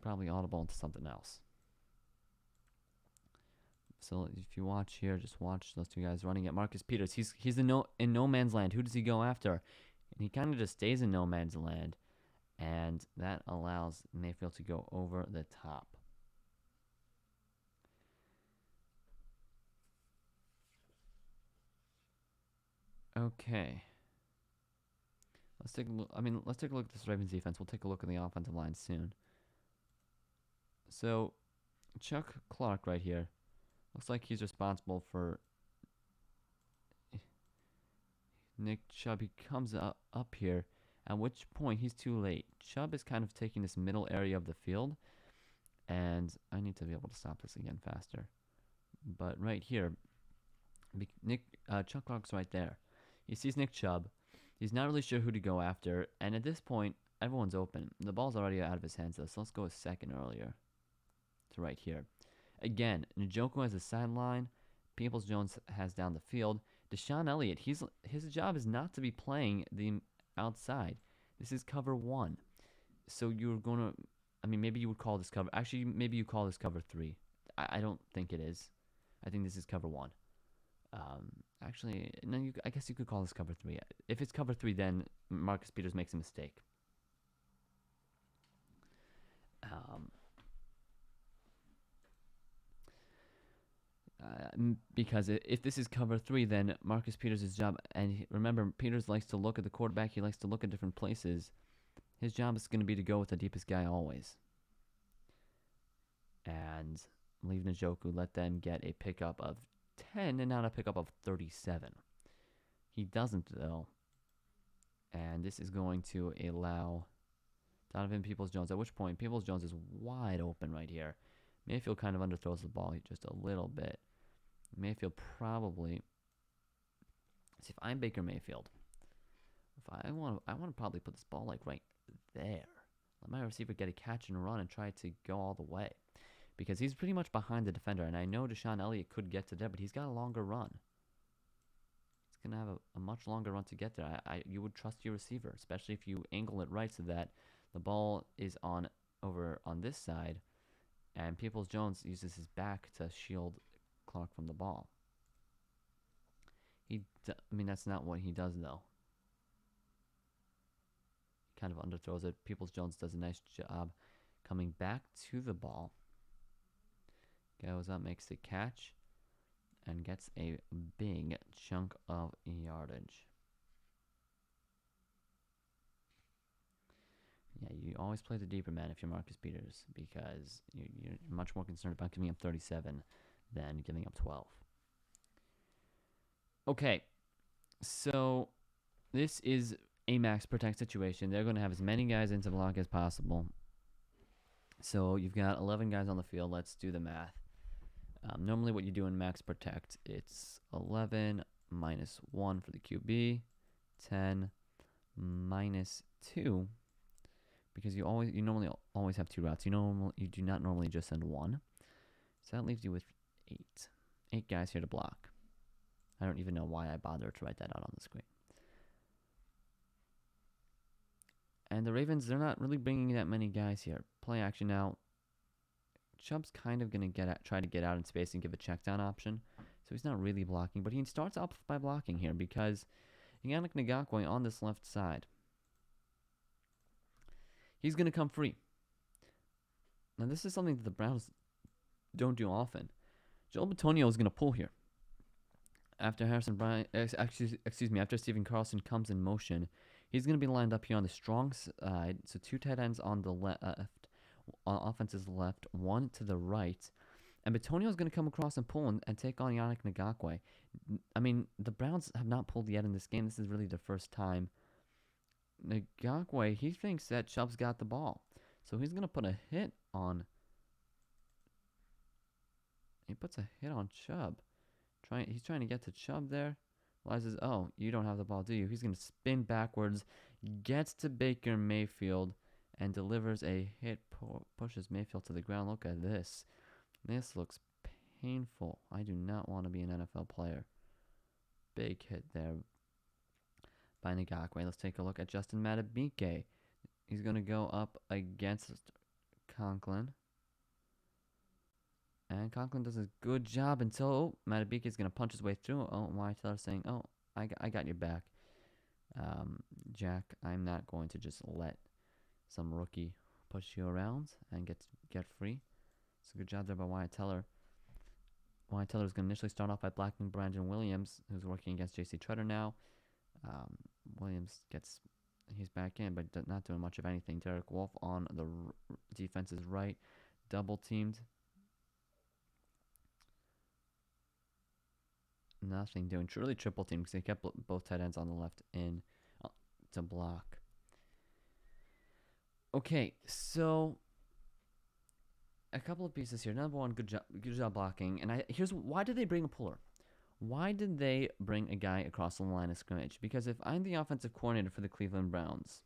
probably audible into something else. So if you watch here, just watch those two guys running at Marcus Peters. He's in no man's land. Who does he go after? And he kind of just stays in no man's land. And that allows Mayfield to go over the top. Okay. Let's take a look. Let's take a look at this Ravens defense. We'll take a look at the offensive line soon. So, Chuck Clark right here. Looks like he's responsible for Nick Chubb. He comes up here, at which point he's too late. Chubb is kind of taking this middle area of the field, and I need to be able to stop this again faster. But right here, Chuck Clark's right there. He sees Nick Chubb. He's not really sure who to go after, and at this point, everyone's open. The ball's already out of his hands, though, so let's go a second earlier to right here. Again, Njoku has a sideline. Peoples-Jones has down the field. Deshaun Elliott, his job is not to be playing the outside. This is cover 1. So you're going to, maybe you would call this cover. Actually, maybe you call this cover 3. I don't think it is. I think this is cover 1. Actually, no, I guess you could call this cover 3. If it's cover 3, then Marcus Peters makes a mistake. Because if this is cover 3, then Marcus Peters' job, and remember, Peters likes to look at the quarterback, he likes to look at different places. His job is going to be to go with the deepest guy always. And leave Njoku, let them get a pickup of 10 and not a pickup of 37. He doesn't, though. And this is going to allow Donovan Peoples-Jones, at which point Peoples-Jones is wide open right here. Mayfield kind of underthrows the ball just a little bit. Mayfield probably, see, if I'm Baker Mayfield, if I want to probably put this ball like right there. Let my receiver get a catch and run and try to go all the way. Because he's pretty much behind the defender, and I know Deshaun Elliott could get to there, but he's got a longer run. He's going to have a much longer run to get there. You would trust your receiver, especially if you angle it right so that the ball is over on this side, and Peoples-Jones uses his back to shield Clark from the ball. That's not what he does, though. He kind of underthrows it. Peoples-Jones does a nice job coming back to the ball. Goes up, makes the catch, and gets a big chunk of yardage. Yeah, you always play the deeper man if you're Marcus Peters, because you're much more concerned about giving up 37 than giving up 12. Okay, so this is a max protect situation. They're going to have as many guys into block as possible. So you've got 11 guys on the field. Let's do the math. Normally what you do in max protect, it's 11 minus 1 for the QB, 10 minus 2, because you normally always have 2 routes. You do not normally just send 1. So that leaves you with 8 guys here to block. I don't even know why I bothered to write that out on the screen. And the Ravens, they're not really bringing that many guys here. Play action now. Chubb's kind of going to try to get out in space and give a check down option. So he's not really blocking, but he starts off by blocking here because Yannick Ngakoue on this left side. He's going to come free. Now this is something that the Browns don't do often. Joel Bitonio is going to pull here. After after Stephen Carlson comes in motion, he's going to be lined up here on the strong side. So 2 tight ends on the left, Offense is left, one to the right. And Batonio's going to come across and pull and take on Yannick Ngakwe. I mean, the Browns have not pulled yet in this game. This is really their first time. Ngakwe, he thinks that Chubb's got the ball. So he's going to put a hit on... He puts a hit on Chubb. He's trying to get to Chubb there. Realizes, oh, you don't have the ball, do you? He's going to spin backwards, gets to Baker Mayfield, and delivers a hit, pushes Mayfield to the ground. Look at this. This looks painful. I do not want to be an NFL player. Big hit there by Ngakwe. Let's take a look at Justin Madubuike. He's going to go up against Conklin. And Conklin does a good job until Madubuike is going to punch his way through. Oh, Wyatt Teller saying, oh, I got your back. Jack, I'm not going to just let some rookie push you around and get free. It's a good job there by Wyatt Teller. Wyatt Teller is going to initially start off by blocking Brandon Williams, who's working against J.C. Treader now. Williams he's back in, but not doing much of anything. Derek Wolfe on the defense's right, double teamed. Nothing doing. Truly triple team because they kept both tight ends on the left in to block. Okay, so a couple of pieces here. Number one, good job blocking. And here's why did they bring a puller? Why did they bring a guy across the line of scrimmage? Because if I'm the offensive coordinator for the Cleveland Browns,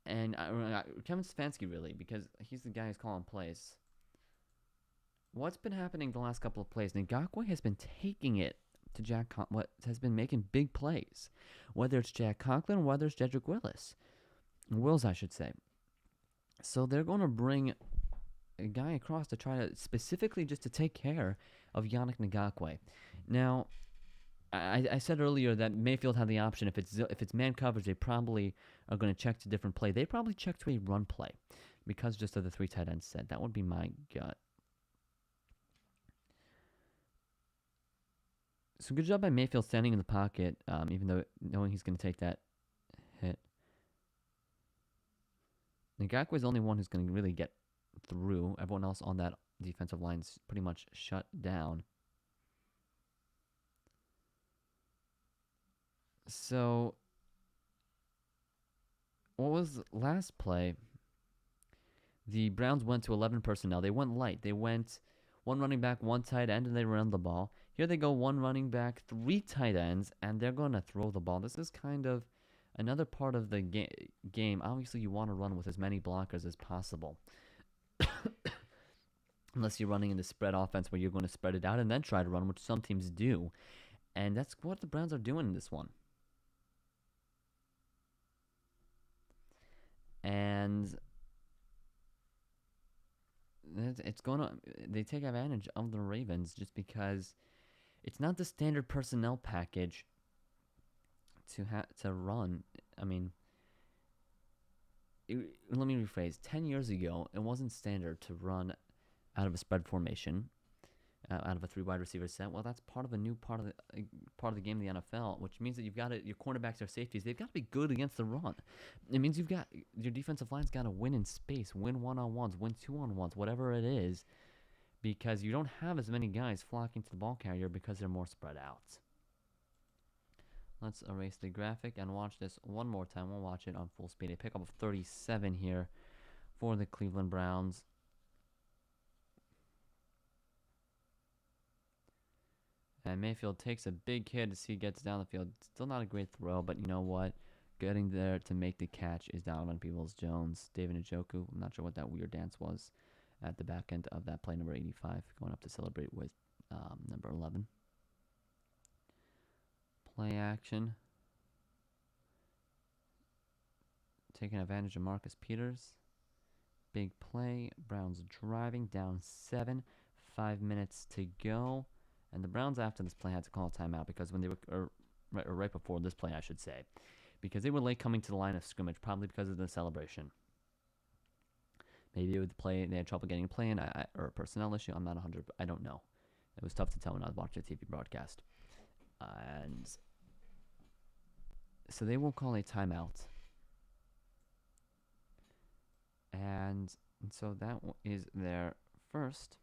and Kevin Stefanski really, because he's the guy who's calling plays. What's been happening the last couple of plays? Ngakwe has been taking it to what has been making big plays, whether it's Jack Conklin or whether it's Jedrick Wills, I should say. So they're going to bring a guy across to try to specifically just to take care of Yannick Ngakwe. Now, I said earlier that Mayfield had the option. If it's man coverage, they probably are going to check to different play. They probably check to a run play because just of the three tight ends said. That would be my gut. So good job by Mayfield standing in the pocket, even though knowing he's going to take that hit. Ngakwe is the only one who's going to really get through. Everyone else on that defensive line's pretty much shut down. So, what was last play? The Browns went to 11 personnel. They went light. They went one running back, one tight end, and they ran the ball. Here they go, one running back, three tight ends, and they're going to throw the ball. This is kind of another part of the game. Obviously, you want to run with as many blockers as possible. Unless you're running in the spread offense where you're going to spread it out and then try to run, which some teams do. And that's what the Browns are doing in this one. And they take advantage of the Ravens just because it's not the standard personnel package to run. I mean, let me rephrase. 10 years ago, it wasn't standard to run out of a spread formation, out of a three wide receiver set. Well, that's part of a new part of the game of the NFL, which means that you've got your cornerbacks or safeties. They've got to be good against the run. It means you've got your defensive line's got to win in space, win one-on-ones, win two-on-ones, whatever it is, because you don't have as many guys flocking to the ball carrier because they're more spread out. Let's erase the graphic and watch this one more time. We'll watch it on full speed. A pickup of 37 here for the Cleveland Browns. And Mayfield takes a big hit as he gets down the field. Still not a great throw, but you know what? Getting there to make the catch is Donovan Peoples-Jones. David Njoku, I'm not sure what that weird dance was at the back end of that play, number 85, going up to celebrate with number 11. Play action. Taking advantage of Marcus Peters. Big play. Browns driving down 7. 5 minutes to go. And the Browns, after this play, had to call a timeout because when they were, right before this play, I should say, because they were late coming to the line of scrimmage, probably because of the celebration. Maybe with the play, they had trouble getting a play in, or a personnel issue. I'm not 100. I don't know. It was tough to tell when I was watching the TV broadcast. And so they will call a timeout. And And so that is their first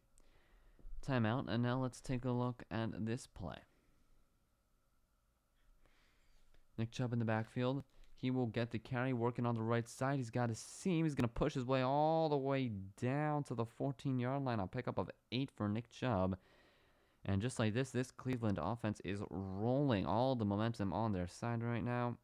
timeout. And now let's take a look at this play. Nick Chubb in the backfield. He will get the carry working on the right side. He's got a seam. He's going to push his way all the way down to the 14-yard line. A pickup of 8 for Nick Chubb. And just like this Cleveland offense is rolling. All the momentum on their side right now.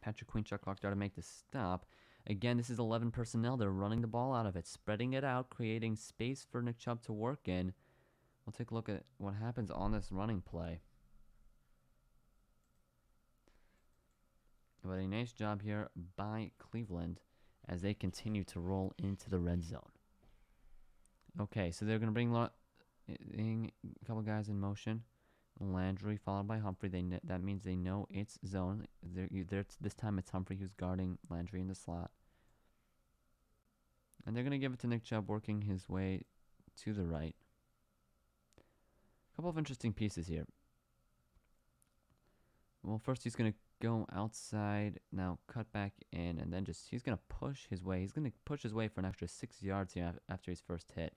Patrick Queen, Chuck Clark there to make the stop. Again, this is 11 personnel. They're running the ball out of it, spreading it out, creating space for Nick Chubb to work in. We'll take a look at what happens on this running play. But a nice job here by Cleveland as they continue to roll into the red zone. Okay, so they're going to bring a couple guys in motion. Landry followed by Humphrey. That means they know it's zone. This time it's Humphrey who's guarding Landry in the slot. And they're going to give it to Nick Chubb working his way to the right. A couple of interesting pieces here. Well, first he's going to go outside, now cut back in, and then he's going to push his way. He's going to push his way for an extra 6 yards here after his first hit.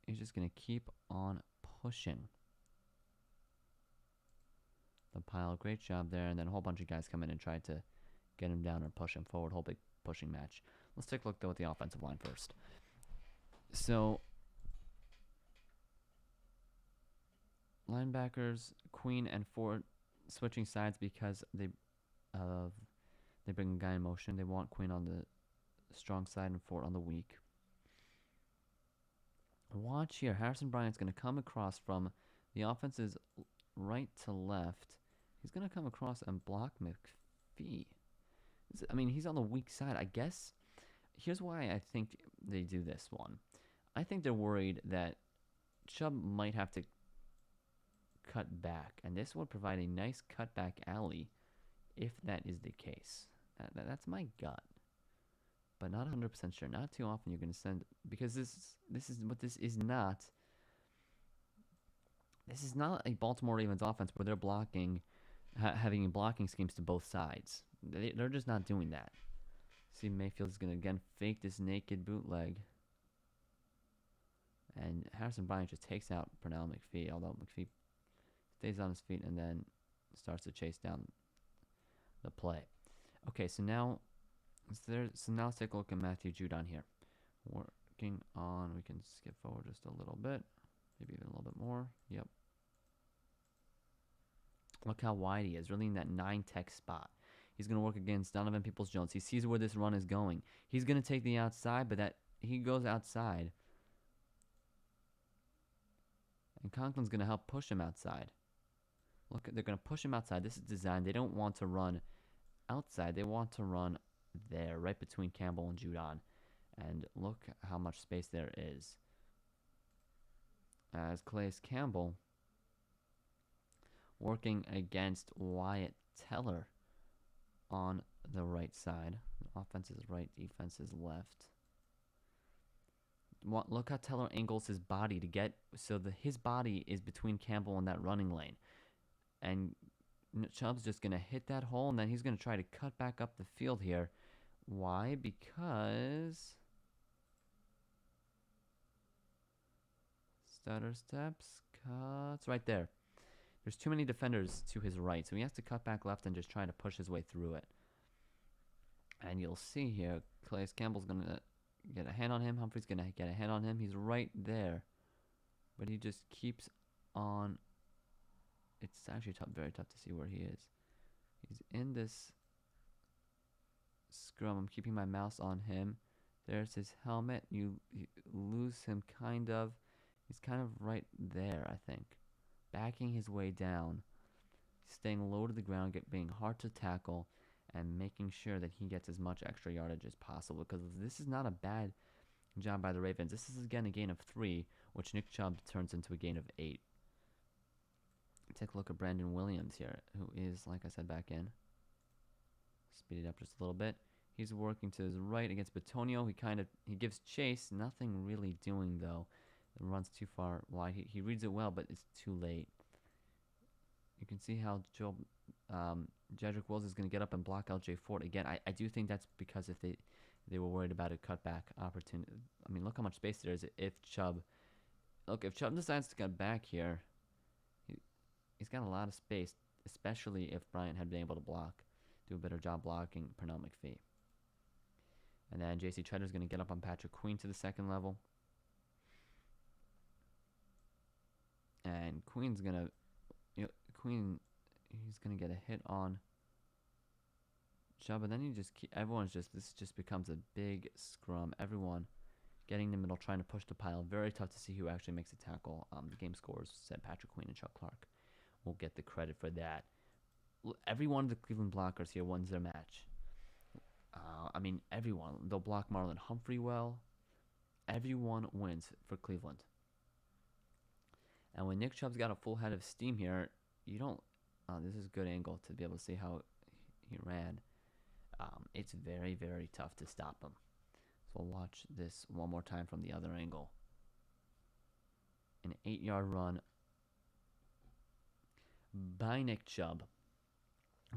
He's just going to keep on pushing the pile. Great job there, and then a whole bunch of guys come in and try to get him down or push him forward. Whole big pushing match. Let's take a look, though, at the offensive line first. So, linebackers, Queen and Ford switching sides because they bring a guy in motion. They want Queen on the strong side and Ford on the weak. Watch here. Harrison Bryant's going to come across from the offense's right to left. He's going to come across and block McPhee. I mean, he's on the weak side. I guess here's why I think they do this one. I think they're worried that Chubb might have to cut back, and this would provide a nice cutback alley if that is the case. That's my gut, but not 100% sure. Not too often you're going to send, because this is not a Baltimore Ravens offense where they're blocking, having blocking schemes to both sides. They're just not doing that. See, Mayfield is going to again fake this naked bootleg, and Harrison Bryant just takes out Pernell McPhee, although McPhee stays on his feet and then starts to chase down the play. Okay, so now let's take a look at Matthew Judon here. Working on, we can skip forward just a little bit, maybe even a little bit more. Yep. Look how wide he is, really in that 9-tech spot. He's going to work against Donovan Peoples-Jones. He sees where this run is going. He's going to take the outside, but he goes outside. And Conklin's going to help push him outside. Look, they're going to push him outside. This is designed. They don't want to run outside. They want to run there, right between Campbell and Judon. And look how much space there is. As Calais Campbell working against Wyatt Teller on the right side. Offense is right, defense is left. Look how Teller angles his body to get so his body is between Campbell and that running lane. And Chubb's just going to hit that hole, and then he's going to try to cut back up the field here. Why? Because stutter steps, cuts right there. There's too many defenders to his right, so he has to cut back left and just try to push his way through it. And you'll see here, Calais Campbell's going to get a hand on him. Humphrey's going to get a hand on him. He's right there, but he just keeps on. It's actually very tough to see where he is. He's in this scrum. I'm keeping my mouse on him. There's his helmet. You lose him kind of. He's kind of right there, I think. Backing his way down. Staying low to the ground, being hard to tackle, and making sure that he gets as much extra yardage as possible. Because this is not a bad job by the Ravens. This is, again, a gain of 3, which Nick Chubb turns into a gain of 8. Take a look at Brandon Williams here, who is, like I said, back in. Speed it up just a little bit. He's working to his right against Bitonio. He gives chase. Nothing really doing, though. It runs too far wide. He reads it well, but it's too late. You can see how Jedrick Wills is going to get up and block LJ Fort. Again, I do think that's because if they were worried about a cutback opportunity. I mean, look how much space there is if Chubb. Look, if Chubb decides to cut back here, he's got a lot of space, especially if Bryant had been able to do a better job blocking Pernell McPhee. And then J.C. Tretter's going to get up on Patrick Queen to the second level. And Queen's going to, he's going to get a hit on Chubb, and then this just becomes a big scrum. Everyone getting in the middle, trying to push the pile. Very tough to see who actually makes a tackle. The game scores said Patrick Queen and Chuck Clark will get the credit for that. Every one of the Cleveland blockers here wins their match. Everyone. They'll block Marlon Humphrey well. Everyone wins for Cleveland. And when Nick Chubb's got a full head of steam here, you don't... this is a good angle to be able to see how he ran. It's very, very tough to stop him. So we'll watch this one more time from the other angle. An 8-yard run by Nick Chubb.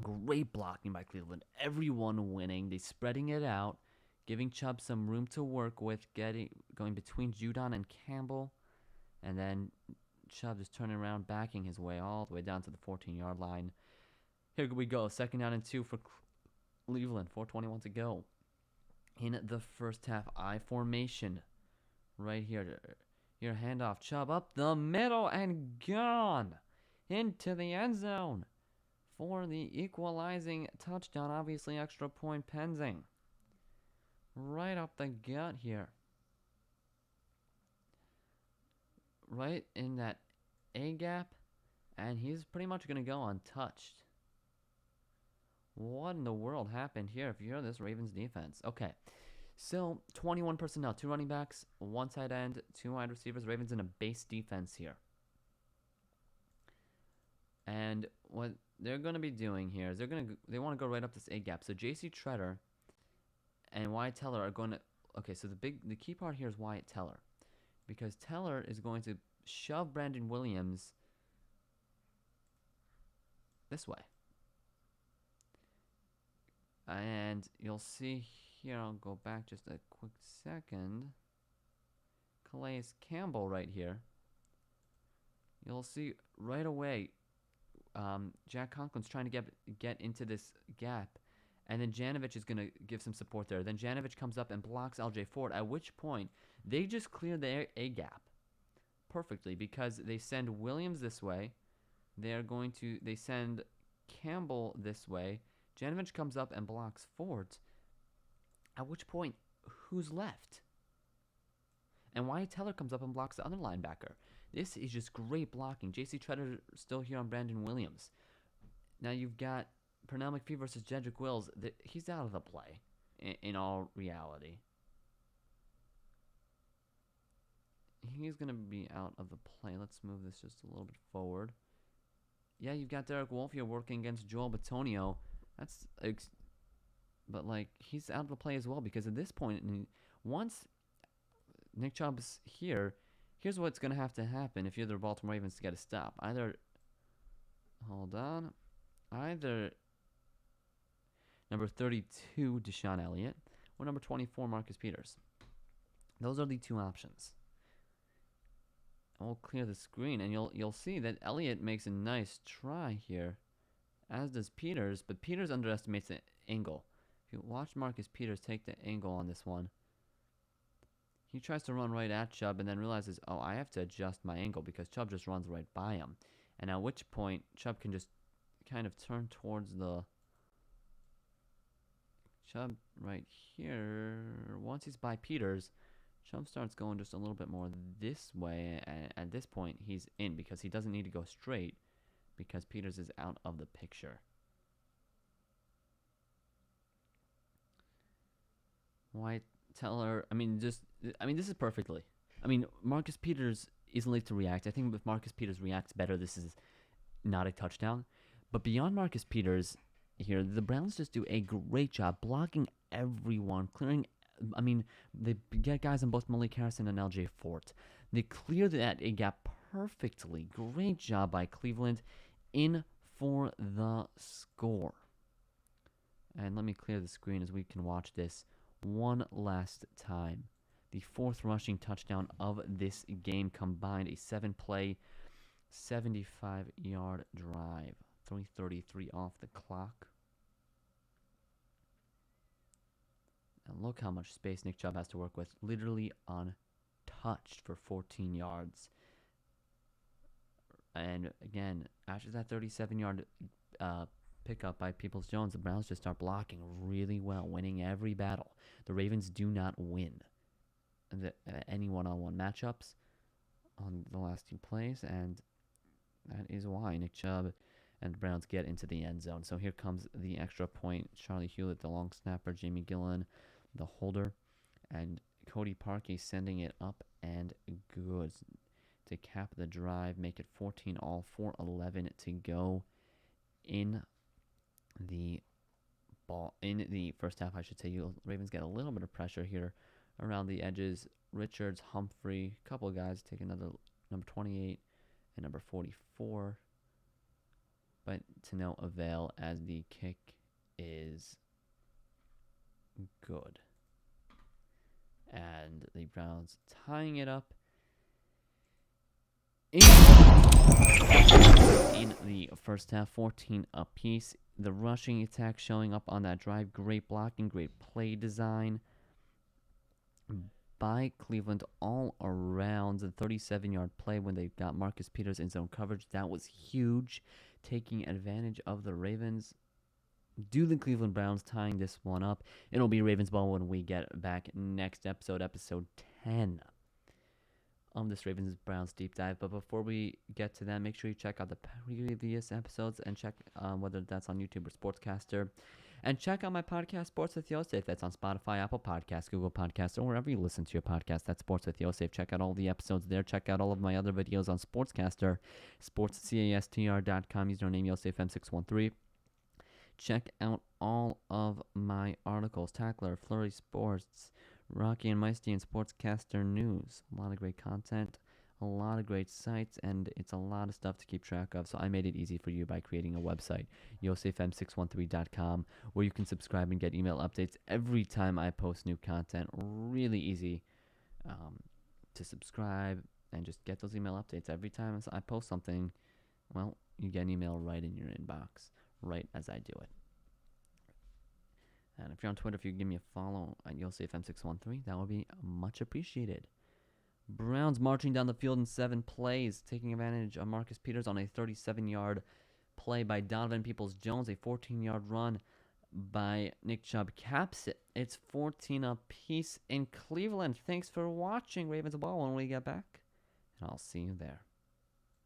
Great blocking by Cleveland. Everyone winning. They spreading it out, giving Chubb some room to work with, going between Judon and Campbell, and then Chubb just turning around, backing his way all the way down to the 14-yard line. Here we go. 2nd down and 2 for Cleveland. 4:21 to go in the first half. I formation right here. Your handoff. Chubb up the middle and gone into the end zone for the equalizing touchdown. Obviously, extra point pending. Right up the gut here. Right in that A gap. And he's pretty much going to go untouched. What in the world happened here if you're this Ravens defense? Okay. So, 21 personnel. 2 running backs, 1 tight end, 2 wide receivers. Ravens in a base defense here. And what they're going to be doing here is they want to go right up this A gap. So J.C. Tretter and Wyatt Teller are going to... Okay, so the key part here is Wyatt Teller. Because Teller is going to shove Brandon Williams this way. And you'll see here, I'll go back just a quick second. Calais Campbell right here. You'll see right away Jack Conklin's trying to get into this gap, and then Janovich is going to give some support there. Then Janovich comes up and blocks LJ Ford, at which point they just clear the A gap perfectly because they send Williams this way. They send Campbell this way. Janovich comes up and blocks Ford, at which point who's left? And Wyatt Teller comes up and blocks the other linebacker. This is just great blocking. J.C. Tretter still here on Brandon Williams. Now you've got Pernell McPhee versus Jedrick Wills. He's out of the play, in all reality. He's going to be out of the play. Let's move this just a little bit forward. Yeah, you've got Derek Wolfe here working against Joel Bitonio. But he's out of the play as well because at this point, once Nick Chubb's here, here's what's going to happen if you're the Baltimore Ravens to get a stop. Either number 32, Deshaun Elliott, or number 24, Marcus Peters. Those are the 2 options. And we'll clear the screen, and you'll see that Elliott makes a nice try here, as does Peters, but Peters underestimates the angle. If you watch Marcus Peters take the angle on this one, he tries to run right at Chubb and then realizes, oh, I have to adjust my angle because Chubb just runs right by him. And at which point, Chubb can just kind of turn towards the... Chubb right here, once he's by Peters, Chubb starts going just a little bit more this way. And at this point, he's in because he doesn't need to go straight because Peters is out of the picture. Wyatt Teller, this is perfectly. Marcus Peters isn't late to react. I think if Marcus Peters reacts better, this is not a touchdown. But beyond Marcus Peters here, the Browns just do a great job blocking everyone, clearing. They get guys on both Malik Harrison and LJ Fort. They clear that A gap perfectly. Great job by Cleveland in for the score. And let me clear the screen as we can watch this one last time. The 4th rushing touchdown of this game combined, a 7-play, 75-yard drive. 3:33 off the clock. And look how much space Nick Chubb has to work with. Literally untouched for 14 yards. And again, after that 37-yard pickup by Peoples-Jones, the Browns just start blocking really well, winning every battle. The Ravens do not win any one-on-one matchups on the last 2 plays, and that is why Nick Chubb and the Browns get into the end zone. So here comes the extra point. Charlie Hewlett, the long snapper, Jamie Gillen, the holder, and Cody Parkey sending it up and good to cap the drive, make it 14-all, 4:11 to go in the first half, I should say. Ravens get a little bit of pressure here around the edges. Richards, Humphrey, a couple of guys take another number 28 and number 44, but to no avail as the kick is good. And the Browns tying it up in the first half, 14 apiece. The rushing attack showing up on that drive. Great blocking, great play design by Cleveland all around. The 37-yard play when they got Marcus Peters in zone coverage, that was huge, taking advantage of the Ravens. Do the Cleveland Browns tying this one up. It'll be Ravens ball when we get back next episode 10 of this Ravens Browns deep dive. But before we get to that, make sure you check out the previous episodes and check whether that's on YouTube or Sportscaster. And check out my podcast, Sports with Yosef. That's on Spotify, Apple Podcasts, Google Podcasts, or wherever you listen to your podcast. That's Sports with Yosef. Check out all the episodes there. Check out all of my other videos on Sportscaster, sportscastr.com. Username YosefM613. Check out all of my articles, Tackler, Flurry Sports, Rocky and Meisty, and Sportscaster News. A lot of great content, a lot of great sites, and it's a lot of stuff to keep track of. So I made it easy for you by creating a website, YosefM613.com, where you can subscribe and get email updates every time I post new content. Really easy to subscribe and just get those email updates. Every time I post something, well, you get an email right in your inbox, right as I do it. And if you're on Twitter, if you give me a follow at YosefM613, that would be much appreciated. Browns marching down the field in 7 plays, taking advantage of Marcus Peters on a 37-yard play by Donovan Peoples-Jones, a 14-yard run by Nick Chubb caps it. It's 14 apiece in Cleveland. Thanks for watching Ravens Ball when we get back, and I'll see you there.